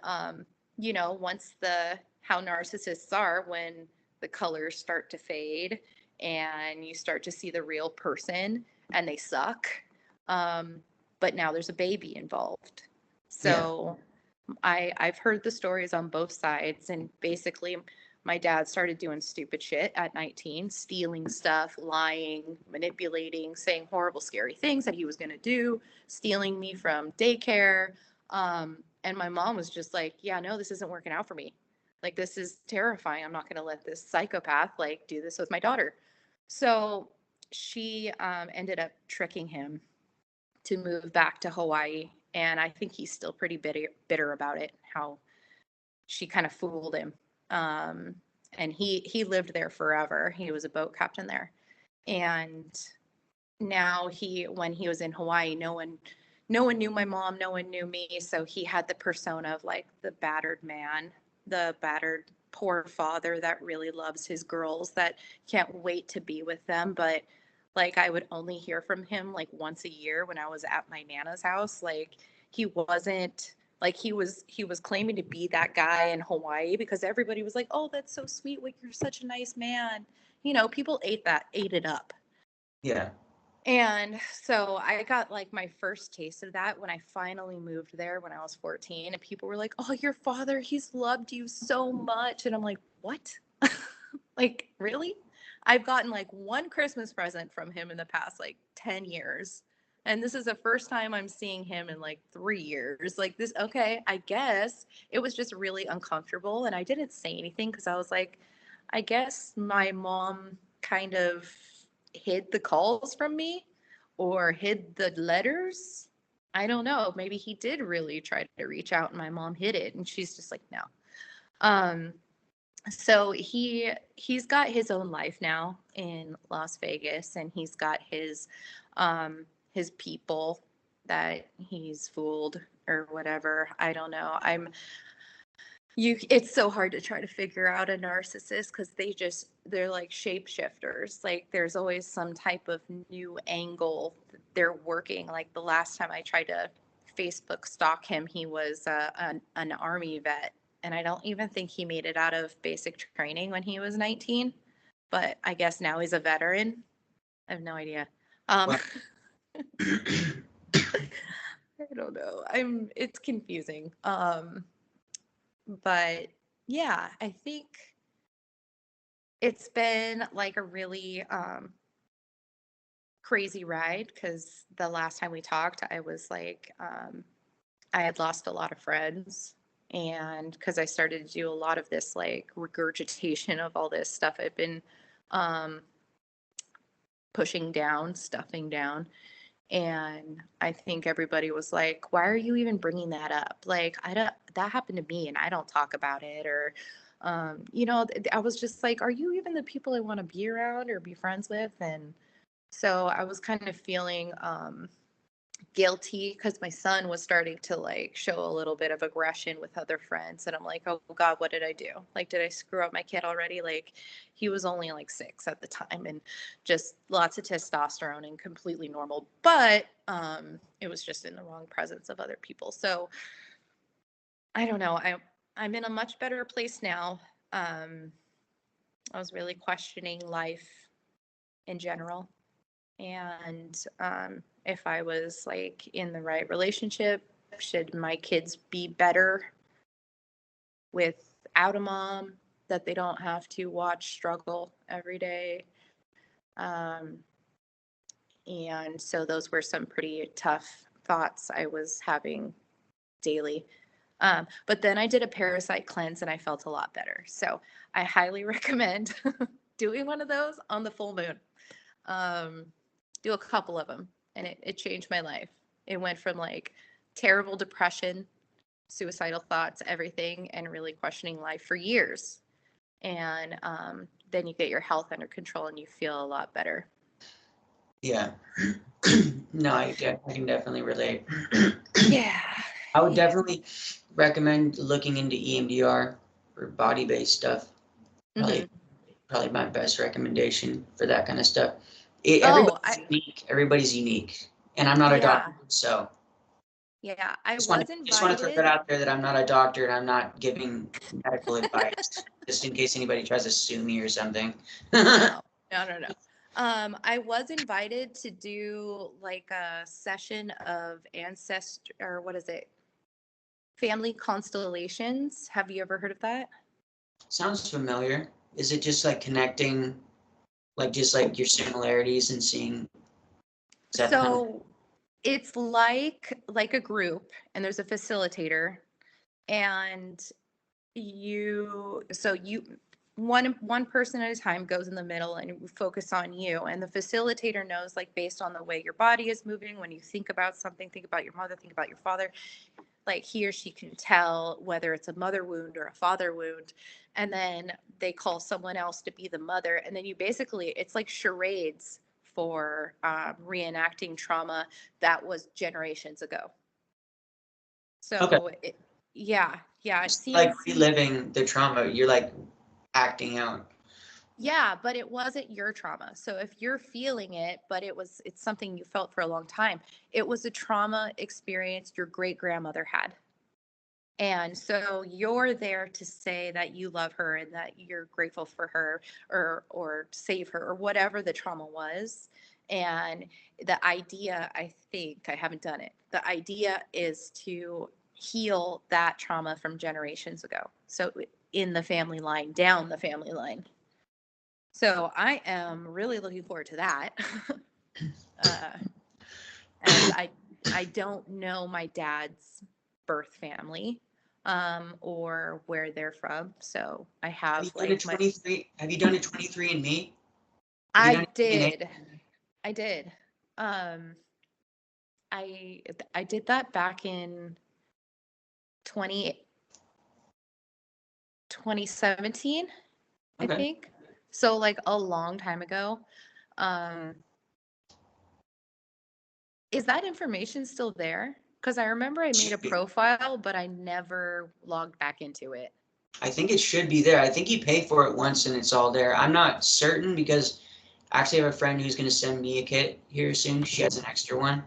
once the how narcissists are, when the colors start to fade and you start to see the real person and they suck. um, but now there's a baby involved. Yeah. So I've heard the stories on both sides, and basically my dad started doing stupid shit at 19, stealing stuff, lying, manipulating, saying horrible, scary things that he was going to do, stealing me from daycare. And my mom was just like, yeah, no, this isn't working out for me. Like, this is terrifying. I'm not going to let this psychopath like do this with my daughter. So she ended up tricking him to move back to Hawaii. And I think he's still pretty bitter about it, how she kind of fooled him. Um, and he lived there forever. He was a boat captain there. And now when he was in Hawaii, no one knew my mom, no one knew me. So he had the persona of like the battered man, the battered poor father that really loves his girls, that can't wait to be with them. But like I would only hear from him like once a year when I was at my Nana's house. Like he wasn't like he was claiming to be that guy in Hawaii because everybody was like, oh, that's so sweet. Like you're such a nice man. People ate it up. Yeah. And so I got like my first taste of that when I finally moved there when I was 14. And people were like, "Oh, your father, he's loved you so much." And I'm like, "What?" Like, really? I've gotten like one Christmas present from him in the past like 10 years. And this is the first time I'm seeing him in like 3 years. Like, this, okay, I guess it was just really uncomfortable. And I didn't say anything because I was like, I guess my mom kind of hid the calls from me or hid the letters. I don't know. Maybe he did really try to reach out and my mom hid it. And she's just like, no. Um, so he's got his own life now in Las Vegas, and he's got his people that he's fooled or whatever. I don't know. It's so hard to try to figure out a narcissist because they're like shapeshifters. Like there's always some type of new angle they're working. Like the last time I tried to Facebook stalk him, he was an army vet, and I don't even think he made it out of basic training when he was 19, but I guess now he's a veteran. I have no idea. Wow. I don't know. It's confusing. But yeah, I think it's been like a really crazy ride because the last time we talked, I was like, I had lost a lot of friends. And because I started to do a lot of this like regurgitation of all this stuff I've been um, pushing down, stuffing down. And I think everybody was like, why are you even bringing that up? Like, that happened to me and I don't talk about it. Or, I was just like, are you even the people I want to be around or be friends with? And so I was kind of feeling guilty because my son was starting to like show a little bit of aggression with other friends. And I'm like, oh God, what did I do? Like, did I screw up my kid already? Like, he was only like 6 at the time and just lots of testosterone and completely normal. But it was just in the wrong presence of other people. So I don't know. I'm in a much better place now. I was really questioning life in general. And if I was like in the right relationship, should my kids be better without a mom that they don't have to watch struggle every day? Um, and so those were some pretty tough thoughts I was having daily. But then I did a parasite cleanse and I felt a lot better. So I highly recommend doing one of those on the full moon. Do a couple of them, and it changed my life. It went from like terrible depression, suicidal thoughts, everything, and really questioning life for years. And then you get your health under control and you feel a lot better. Yeah. No, I can definitely relate. Yeah. I would definitely recommend looking into EMDR or body-based stuff. Mm-hmm. Probably my best recommendation for that kind of stuff. Oh, Everybody's unique. Everybody's unique, and I'm not a yeah. doctor, so Yeah. I just want was to throw that invited. out there that I'm not a doctor and I'm not giving medical advice, just in case anybody tries to sue me or something. No, no, no, no. I was invited to do like a session of ancestor, or what is it? Family constellations. Have you ever heard of that? Sounds familiar. Is it just like connecting, like just like your similarities and seeing? Is that kind of So it's like a group, and there's a facilitator, and you one person at a time goes in the middle and we focus on you, and the facilitator knows, like, based on the way your body is moving, when you think about something, think about your mother, think about your father, like he or she can tell whether it's a mother wound or a father wound. And then they call someone else to be the mother, and then you basically, it's like charades for reenacting trauma that was generations ago. okay? So yeah, it It's like seems. reliving the trauma. You're like acting out. Yeah, but it wasn't your trauma. So if you're feeling it, but it's something you felt for a long time, it was a trauma experience your great grandmother had. And so you're there to say that you love her and that you're grateful for her, or save her, or whatever the trauma was. And the idea, I think, I haven't done it. The idea is to heal that trauma from generations ago. So in the family line, down the family line. So I am really looking forward to that. As I don't know my dad's birth family or where they're from. So I Have you have done a like my 23? Have you done a 23andMe? Have you I done a DNA? did. I did. Um I did that back in 20 2017, I Okay. think. So like a long time ago. Um is that information still there? Because I remember I made a Should be. profile, but I never logged back into it. I think it should be there. I think you pay for it once and it's all there. I'm not certain because I actually have a friend who's going to send me a kit here soon. She has an extra one.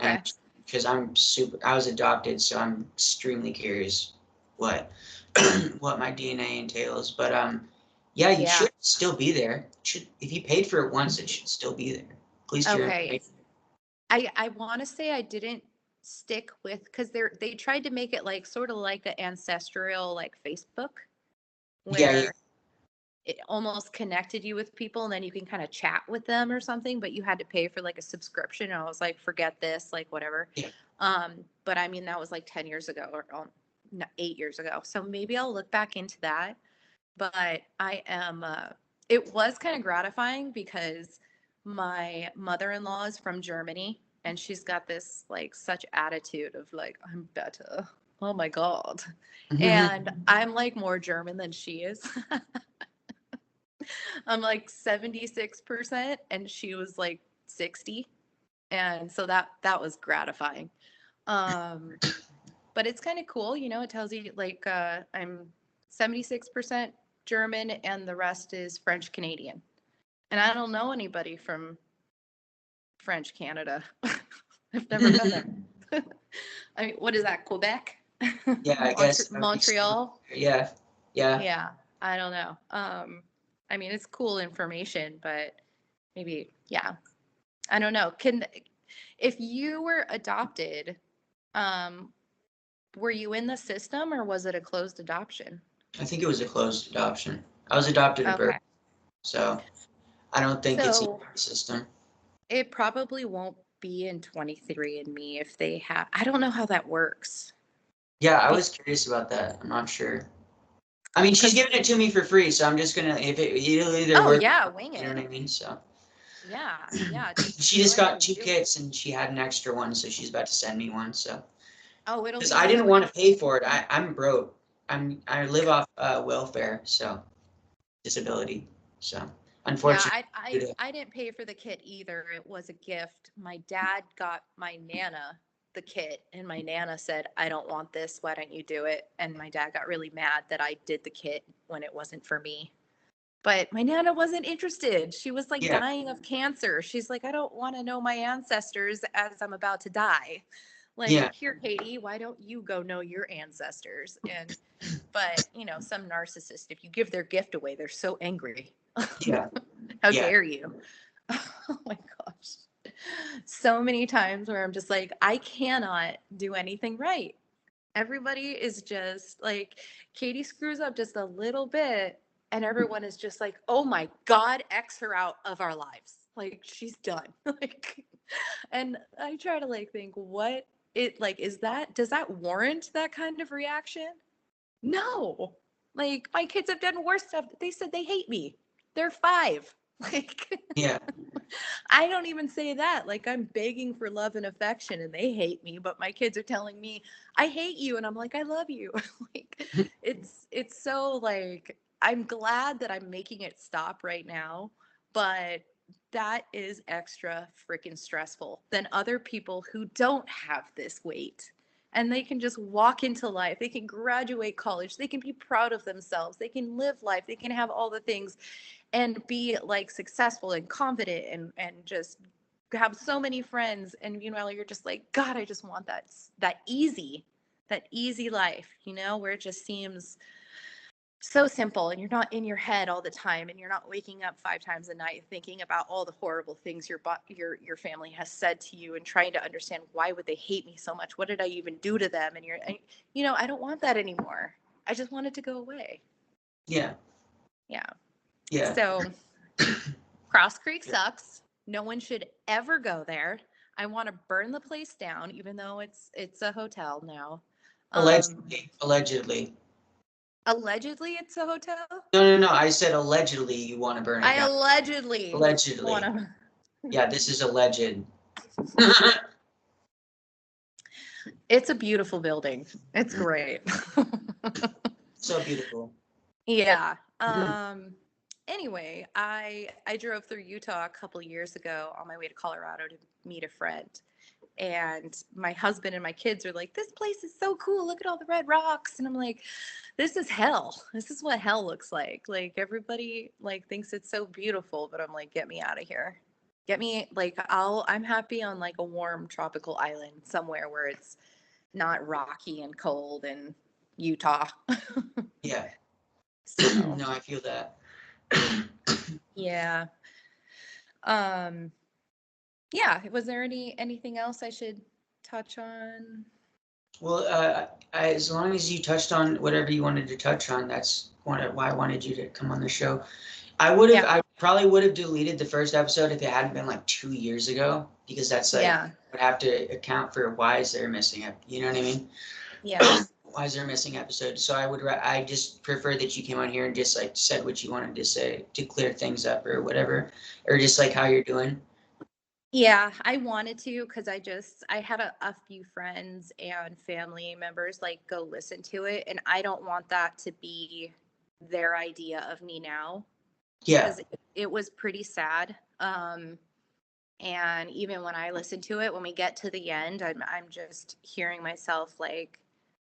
And Okay. because I was adopted, so I'm extremely curious what what my DNA entails. But yeah, you Yeah. should still be there. Should if you paid for it once, it should still be there. At least your Okay. information. I want to say I didn't stick with because they tried to make it like sort of like the ancestral like Facebook Yeah, yeah, where it almost connected you with people and then you can kind of chat with them or something, but you had to pay for like a subscription. And I was like, forget this, like whatever. yeah. But I mean that was like 10 years ago or no, 8 years ago. So maybe I'll look back into that. But I am it was kind of gratifying because my mother-in-law is from Germany and she's got this like such attitude of like I'm better. Oh my god. And I'm like more German than she is. I'm like 76% and she was like 60. And so that was gratifying. Um but it's kind of cool, you know, it tells you like I'm 76% German and the rest is French Canadian. And I don't know anybody from French Canada. I've never been there. I mean, what is that, Quebec? Yeah, I guess that would be something. Montreal? Yeah, yeah. Yeah, I don't know. I mean, it's cool information, but maybe, yeah, I don't know. If you were adopted, um, were you in the system or was it a closed adoption? I think it was a closed adoption. I was adopted at birth, Okay. so I don't think it's in So the system. it probably won't be in 23andMe if they have, I don't know how that works. Yeah, I was curious about that. I'm not sure. I mean, she's Because, giving it to me for free, so I'm just gonna if it'll either oh, work, yeah, wing you know it. what I mean? So Yeah, yeah, just she go just ahead got and two do it. kits and she had an extra one, so she's about to send me one. So Oh, it'll because be I so didn't want to easy. pay for it, I'm broke. I live off welfare, so disability. So Yeah, unfortunately, I didn't pay for the kit either. It was a gift. My dad got my Nana the kit, and my Nana said, I don't want this. Why don't you do it? And my dad got really mad that I did the kit when it wasn't for me. But my Nana wasn't interested. She was like yeah, dying of cancer. She's like, I don't want to know my ancestors as I'm about to die. yeah, Like, here, Katie, why don't you go know your ancestors? And, but, you know, some narcissist, if you give their gift away, they're so angry. yeah, How yeah, dare you? Oh my gosh. So many times where I'm just like, I cannot do anything right. Everybody is just like, Katie screws up just a little bit, and everyone is just like, oh my God, X her out of our lives. Like, she's done. Like, and I try to like think, what it like, does that warrant that kind of reaction? No. Like, my kids have done worse stuff. They said they hate me. They're 5. Like, yeah, I don't even say that. Like, I'm begging for love and affection and they hate me, but my kids are telling me, I hate you. And I'm like, I love you. Like, it's so like, I'm glad that I'm making it stop right now, but that is extra freaking stressful than other people who don't have this weight. And they can just walk into life. They can graduate college. They can be proud of themselves. They can live life. They can have all the things and be like successful and confident and just have so many friends. And meanwhile you're just like, God, I just want that easy life, you know, where it just seems so simple, and you're not in your head all the time, and you're not waking up 5 times a night thinking about all the horrible things your family has said to you and trying to understand why would they hate me so much? What did I even do to them? And I don't want that anymore. I just want it to go away. Yeah. Yeah. Yeah. So Cross Creek sucks. No one should ever go there. I want to burn the place down, even though it's a hotel now. Allegedly. Allegedly, it's a hotel. No. I said allegedly you want to burn it I down. allegedly Allegedly. want to. Yeah, this is alleged. It's a beautiful building. It's great. So beautiful. Yeah. Anyway, I drove through Utah a couple years ago on my way to Colorado to meet a friend. And my husband and my kids are like, this place is so cool. Look at all the red rocks. And I'm like, this is hell. This is what hell looks like. Like everybody like thinks it's so beautiful, but I'm like, get me out of here. Get me like I'm happy on like a warm tropical island somewhere where it's not rocky and cold and Utah. Yeah. So, No, I feel that. yeah. Yeah. Was there anything else I should touch on? Well, as long as you touched on whatever you wanted to touch on, that's why I wanted you to come on the show. I probably would have deleted the first episode if it hadn't been like 2 years ago, because that's like, Yeah. would have to account for why is there missing it. You know what I mean? Yeah. Why is there a missing episode? So I just prefer that you came on here and just like said what you wanted to say to clear things up or whatever, or just like how you're doing. Yeah, I wanted to because I had a few friends and family members like go listen to it, and I don't want that to be their idea of me now Yeah. because it was pretty sad. And even when I listen to it, when we get to the end, I'm just hearing myself like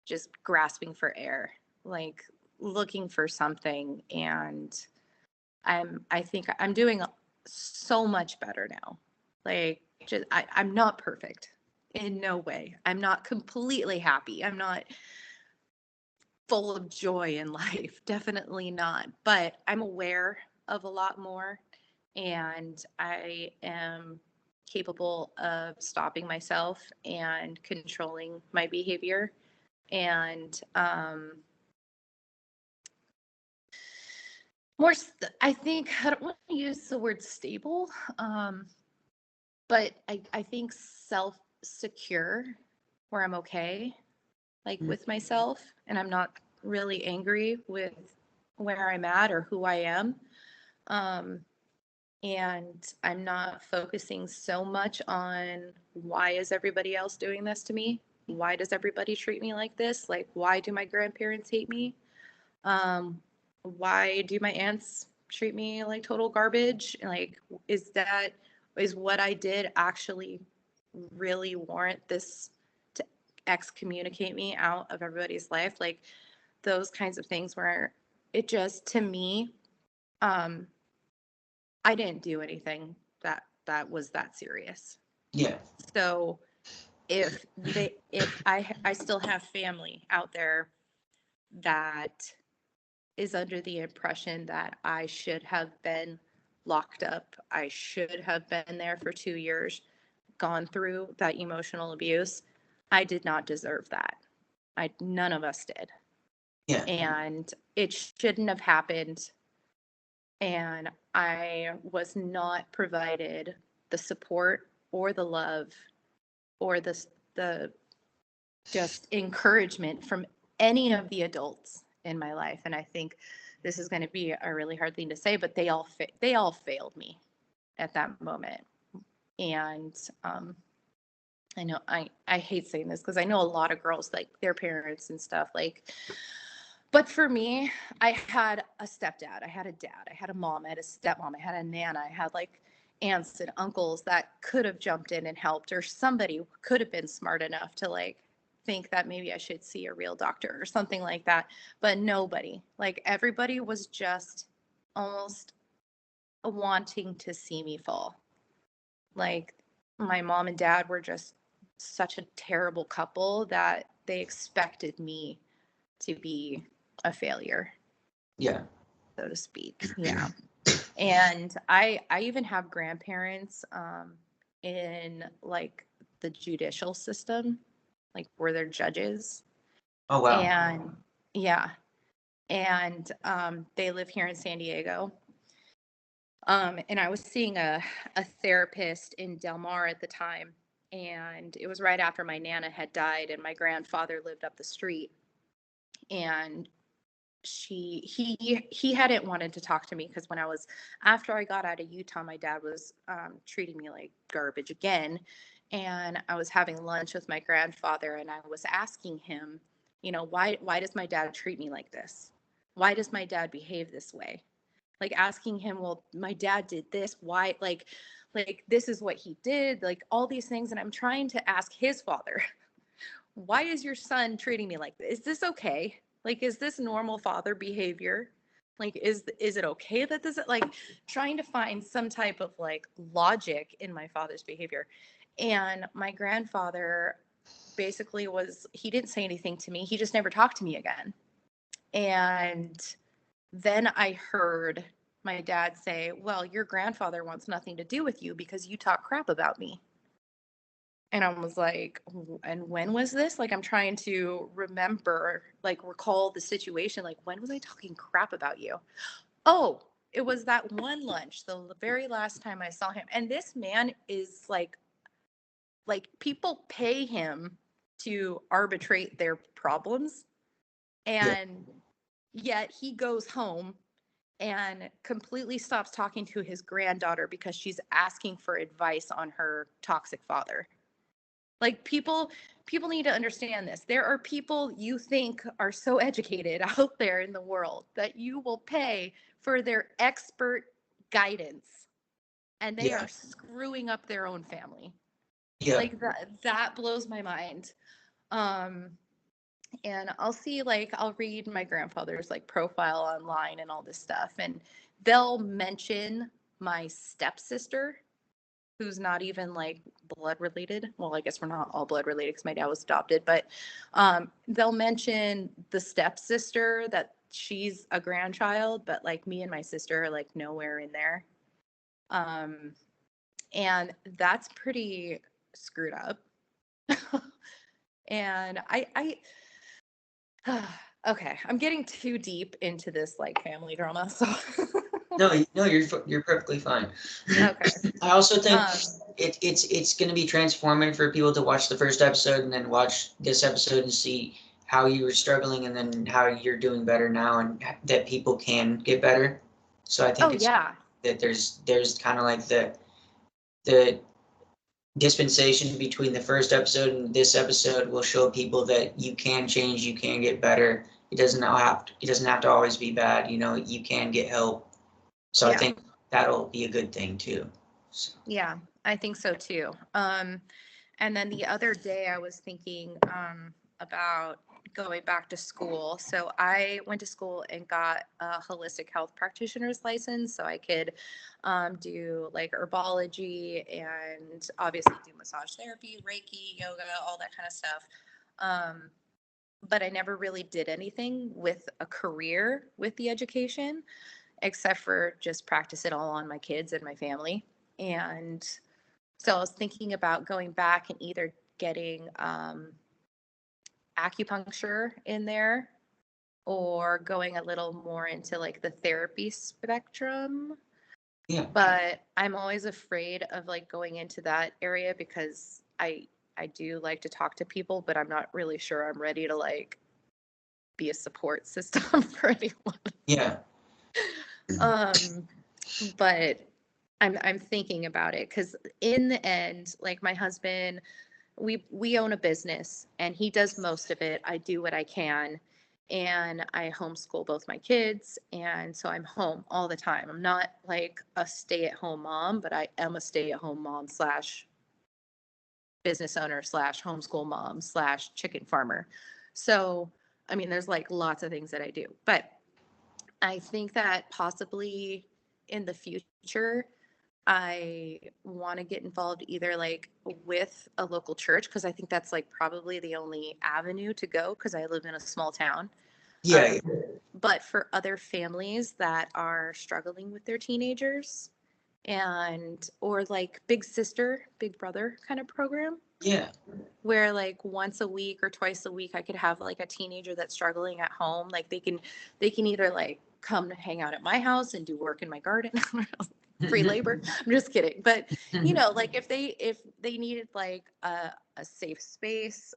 just grasping for air, like looking for something, and I think I'm doing so much better now. Like I'm not perfect in no way. I'm not completely happy. I'm not full of joy in life. Definitely not. But I'm aware of a lot more, and I am capable of stopping myself and controlling my behavior. And I think I don't want to use the word stable. But I think self-secure, where I'm okay, like with myself, and I'm not really angry with where I'm at or who I am. And I'm not focusing so much on why is everybody else doing this to me? Why does everybody treat me like this? Like, why do my grandparents hate me? Why do my aunts treat me like total garbage? Like, is what I did actually really warrant this to excommunicate me out of everybody's life? Like those kinds of things where it just, to me, I didn't do anything that was that serious. Yeah. So if I still have family out there that is under the impression that I should have been locked up, I should have been there for 2 years, gone through that emotional abuse, I did not deserve that. None of us did. Yeah. And it shouldn't have happened. And I was not provided the support or the love or the just encouragement from any of the adults in my life. And I think this is going to be a really hard thing to say, but they all failed me at that moment. And I know I hate saying this because I know a lot of girls, like their parents and stuff, like, but for me, I had a stepdad, I had a dad, I had a mom, I had a stepmom, I had a nana, I had like aunts and uncles that could have jumped in and helped, or somebody could have been smart enough to like think that maybe I should see a real doctor or something like that. But nobody, like everybody was just almost wanting to see me fall. Like my mom and dad were just such a terrible couple that they expected me to be a failure. Yeah. so to speak. Yeah. And I even have grandparents in like the judicial system, like where they're judges. Oh, wow. And yeah. And they live here in San Diego. And I was seeing a therapist in Del Mar at the time. And it was right after my Nana had died, and my grandfather lived up the street. And he hadn't wanted to talk to me because when I was after I got out of Utah, my dad was treating me like garbage again. And I was having lunch with my grandfather, and I was asking him, you know, why does my dad treat me like this? Why does my dad behave this way? Like asking him, well, my dad did this, why, like this is what he did, like all these things. And I'm trying to ask his father, why is your son treating me like this? Is this okay? Like, is this normal father behavior? Like, is it okay that this, like, trying to find some type of like logic in my father's behavior. And my grandfather basically he didn't say anything to me. He just never talked to me again. And then I heard my dad say, well, your grandfather wants nothing to do with you because you talk crap about me. And I was like, and when was this? Like, I'm trying to remember, like, recall the situation. Like, when was I talking crap about you? Oh, it was that one lunch, the very last time I saw him. And this man is like people pay him to arbitrate their problems. Yeah. And yet he goes home and completely stops talking to his granddaughter because she's asking for advice on her toxic father. Like people need to understand this. There are people you think are so educated out there in the world that you will pay for their expert guidance, and they Yeah. are screwing up their own family. Yeah. Like that blows my mind. Um and I'll read my grandfather's like profile online and all this stuff, and they'll mention my stepsister, who's not even like blood related. Well, I guess we're not all blood related because my dad was adopted, but they'll mention the stepsister, that she's a grandchild, but like me and my sister are like nowhere in there. Um, and that's pretty screwed up. And okay, I'm getting too deep into this like family drama. So No, you're perfectly fine. okay. I also think Um, it's going to be transformative for people to watch the first episode and then watch this episode and see how you were struggling and then how you're doing better now and that people can get better. So I think oh it's yeah. that there's kind of like the dispensation between the first episode and this episode will show people that you can change, you can get better. It doesn't have to always be bad. You can get help. So I Yeah. think that'll be a good thing too. So. Yeah, I think so too. And then the other day I was thinking about going back to school. So I went to school and got a holistic health practitioner's license so I could do like herbology and obviously do massage therapy, Reiki, yoga, all that kind of stuff. Um, but I never really did anything with a career with the education, except for just practice it all on my kids and my family. And so I was thinking about going back and either getting acupuncture in there or going a little more into like the therapy spectrum. Yeah. But I'm always afraid of like going into that area because I do like to talk to people, but I'm not really sure I'm ready to like be a support system for anyone. Yeah. Um, but I'm thinking about it because in the end, like my husband, we own a business and he does most of it. I do what I can, and I homeschool both my kids, and so I'm home all the time. I'm not like a stay-at-home mom, but I am a stay-at-home mom slash business owner slash homeschool mom slash chicken farmer. So I mean, there's like lots of things that I do, but I think that possibly in the future, I want to get involved either like with a local church, because I think that's like probably the only avenue to go because I live in a small town. Yeah. Um, but for other families that are struggling with their teenagers, and or like big sister, big brother kind of program. Yeah. Where like once a week or twice a week I could have like a teenager that's struggling at home. Like they can either like come hang out at my house and do work in my garden. Free labor. I'm just kidding. But you know, like if they needed like a safe space,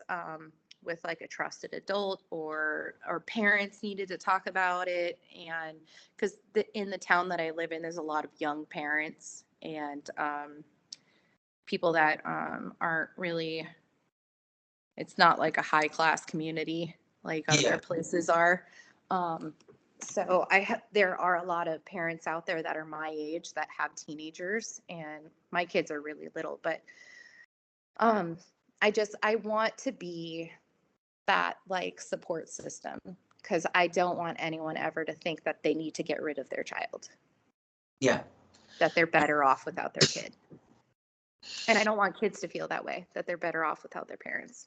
with like a trusted adult, or parents needed to talk about it. And because in the town that I live in, there's a lot of young parents and people that aren't really, it's not like a high class community like other places are. So there are a lot of parents out there that are my age that have teenagers, and my kids are really little, but I want to be that like support system, because I don't want anyone ever to think that they need to get rid of their child. Yeah. That they're better off without their kid. And I don't want kids to feel that way, that they're better off without their parents.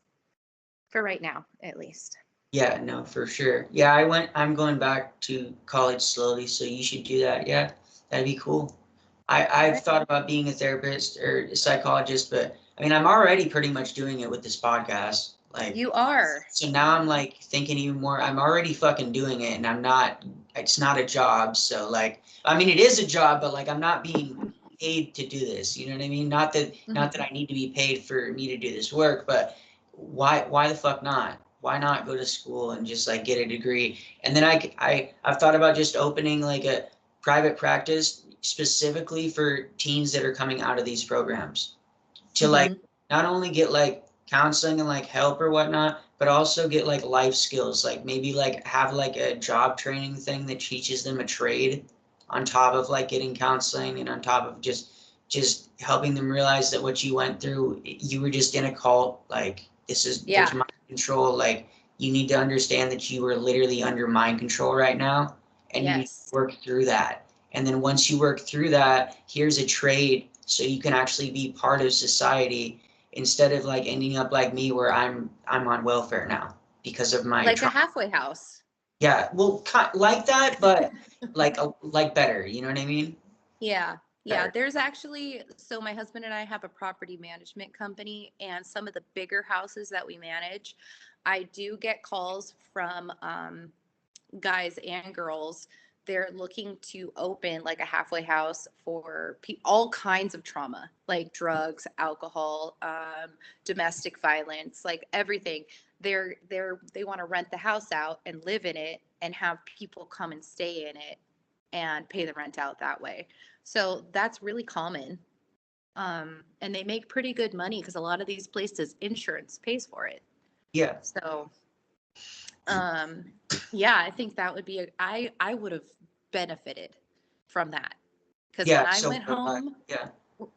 For right now, at least. Yeah, no, for sure. Yeah, I'm going back to college slowly, so you should do that. Yeah, that'd be cool. I've thought about being a therapist or a psychologist, but I mean, I'm already pretty much doing it with this podcast. Like, you are. So now I'm like thinking even more, I'm already fucking doing it, and it's not a job. So like, I mean, it is a job, but like, I'm not being paid to do this. You know what I mean? Not that I need to be paid for me to do this work, but why the fuck not? Why not go to school and just like get a degree? And then I've thought about just opening like a private practice specifically for teens that are coming out of these programs to like not only get like counseling and like help or whatnot, but also get like life skills, like maybe like have like a job training thing that teaches them a trade on top of like getting counseling, and on top of just helping them realize that what you went through, you were just in a cult. Like there's mind control. Like you need to understand that you were literally under mind control right now, and you need to work through that. And then once you work through that, here's a trade so you can actually be part of society, instead of like ending up like me where I'm on welfare now because of my like a halfway house. Yeah, well, like that, but like better. You know what I mean? Yeah. Better. There's actually, so my husband and I have a property management company, and some of the bigger houses that we manage, I do get calls from guys and girls. They're looking to open like a halfway house for all kinds of trauma, like drugs, alcohol, domestic violence, like everything. They want to rent the house out and live in it and have people come and stay in it and pay the rent out that way. So that's really common. And they make pretty good money because a lot of these places, insurance pays for it. Yeah. So yeah, I think that would be I would have benefited from that, because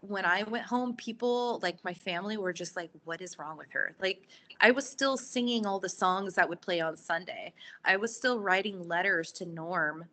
when I went home, people like my family were just like, what is wrong with her? Like I was still singing all the songs that would play on Sunday. I was still writing letters to Norm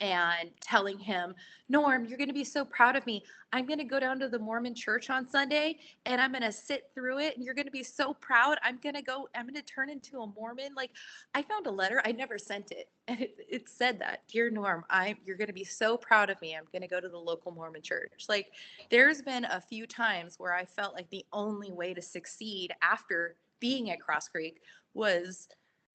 and telling him, Norm, you're going to be so proud of me. I'm going to go down to the Mormon church on Sunday and I'm going to sit through it. And you're going to be so proud. I'm going to turn into a Mormon. Like I found a letter. I never sent it. And it said that, Dear Norm, you're going to be so proud of me. I'm going to go to the local Mormon church. Like there's been a few times where I felt like the only way to succeed after being at Cross Creek was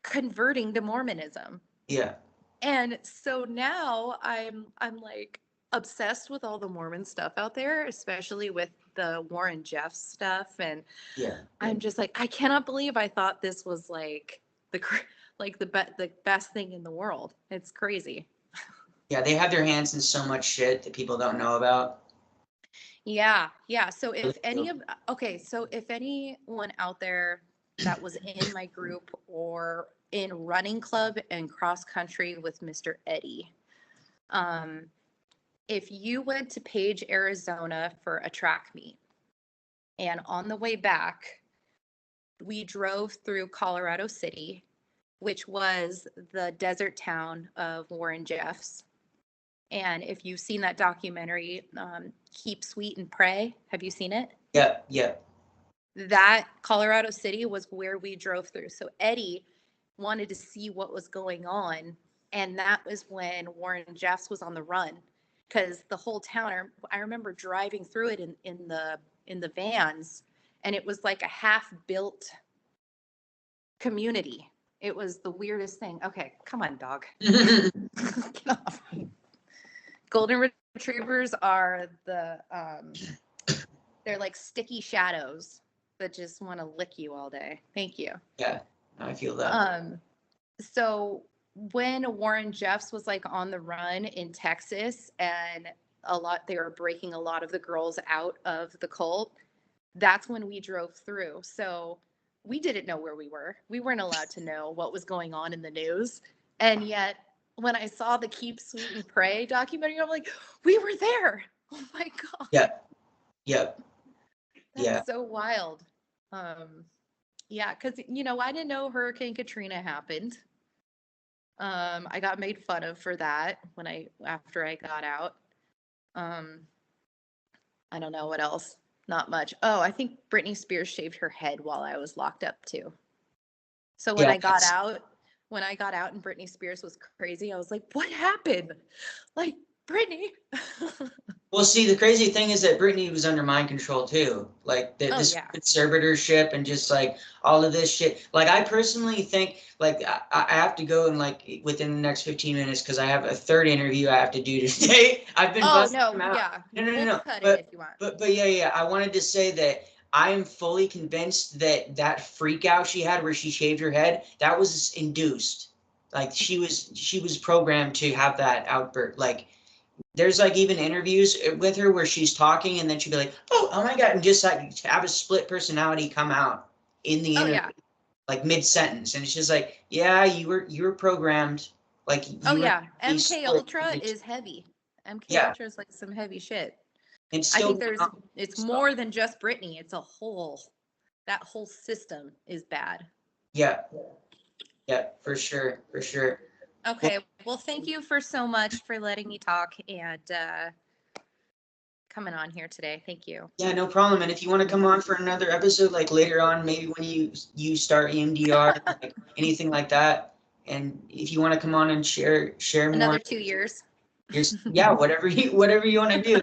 converting to Mormonism. Yeah. And so now I'm like obsessed with all the Mormon stuff out there, especially with the Warren Jeffs stuff. And I'm just like, I cannot believe I thought this was like the best thing in the world. It's crazy. Yeah, they have their hands in so much shit that people don't know about. Yeah. So if anyone out there that was in my group or in running club and cross country with Mr. Eddie, if you went to Page, Arizona for a track meet, and on the way back, we drove through Colorado City, which was the desert town of Warren Jeffs. And if you've seen that documentary, Keep Sweet and Pray, have you seen it? Yeah. That Colorado City was where we drove through. So Eddie wanted to see what was going on And that was when Warren Jeffs was on the run, because the whole town, I remember driving through it in the vans, and it was like a half-built community. It was the weirdest thing. Okay, come on, dog. Get off me. Golden retrievers are they're like sticky shadows that just want to lick you all day. Thank you. Yeah, I feel that. So when Warren Jeffs was like on the run in Texas, and they were breaking a lot of the girls out of the cult, that's when we drove through. So we didn't know where we were. We weren't allowed to know what was going on in the news. And yet when I saw the Keep Sweet and Pray documentary, I'm like, we were there. Oh my God. Yeah. Yep. That's so wild. Yeah, because I didn't know Hurricane Katrina happened. I got made fun of for that after I got out. I don't know what else. Not much. Oh, I think Britney Spears shaved her head while I was locked up too. So when I got out and Britney Spears was crazy, I was like, what happened? Like, Britney. Well, see, the crazy thing is that Britney was under mind control too. Like this conservatorship and just like all of this shit. Like I personally think like I have to go and like within the next 15 minutes because I have a third interview I have to do today. I've been busting them out. No. Cut it if you want. But yeah. I wanted to say that I am fully convinced that freak out she had where she shaved her head, that was induced. Like she was programmed to have that outburst. Like there's like even interviews with her where she's talking and then she'd be like, oh my God, and just like have a split personality come out in the interview, like mid-sentence. And it's just like, yeah, you were programmed. Like MK Ultra is heavy. MK Ultra is like some heavy shit. I think it's more than just Britney. It's that whole system is bad. Yeah, for sure. Okay, well, thank you so much for letting me talk and coming on here today. Thank you. Yeah, no problem. And if you want to come on for another episode, like later on, maybe when you start EMDR, like anything like that, and if you want to come on and share more. Another 2 years. Whatever you want to do,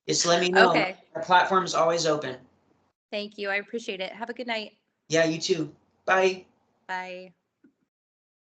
just let me know. Okay. Our platform is always open. Thank you. I appreciate it. Have a good night. Yeah, you too. Bye. Bye.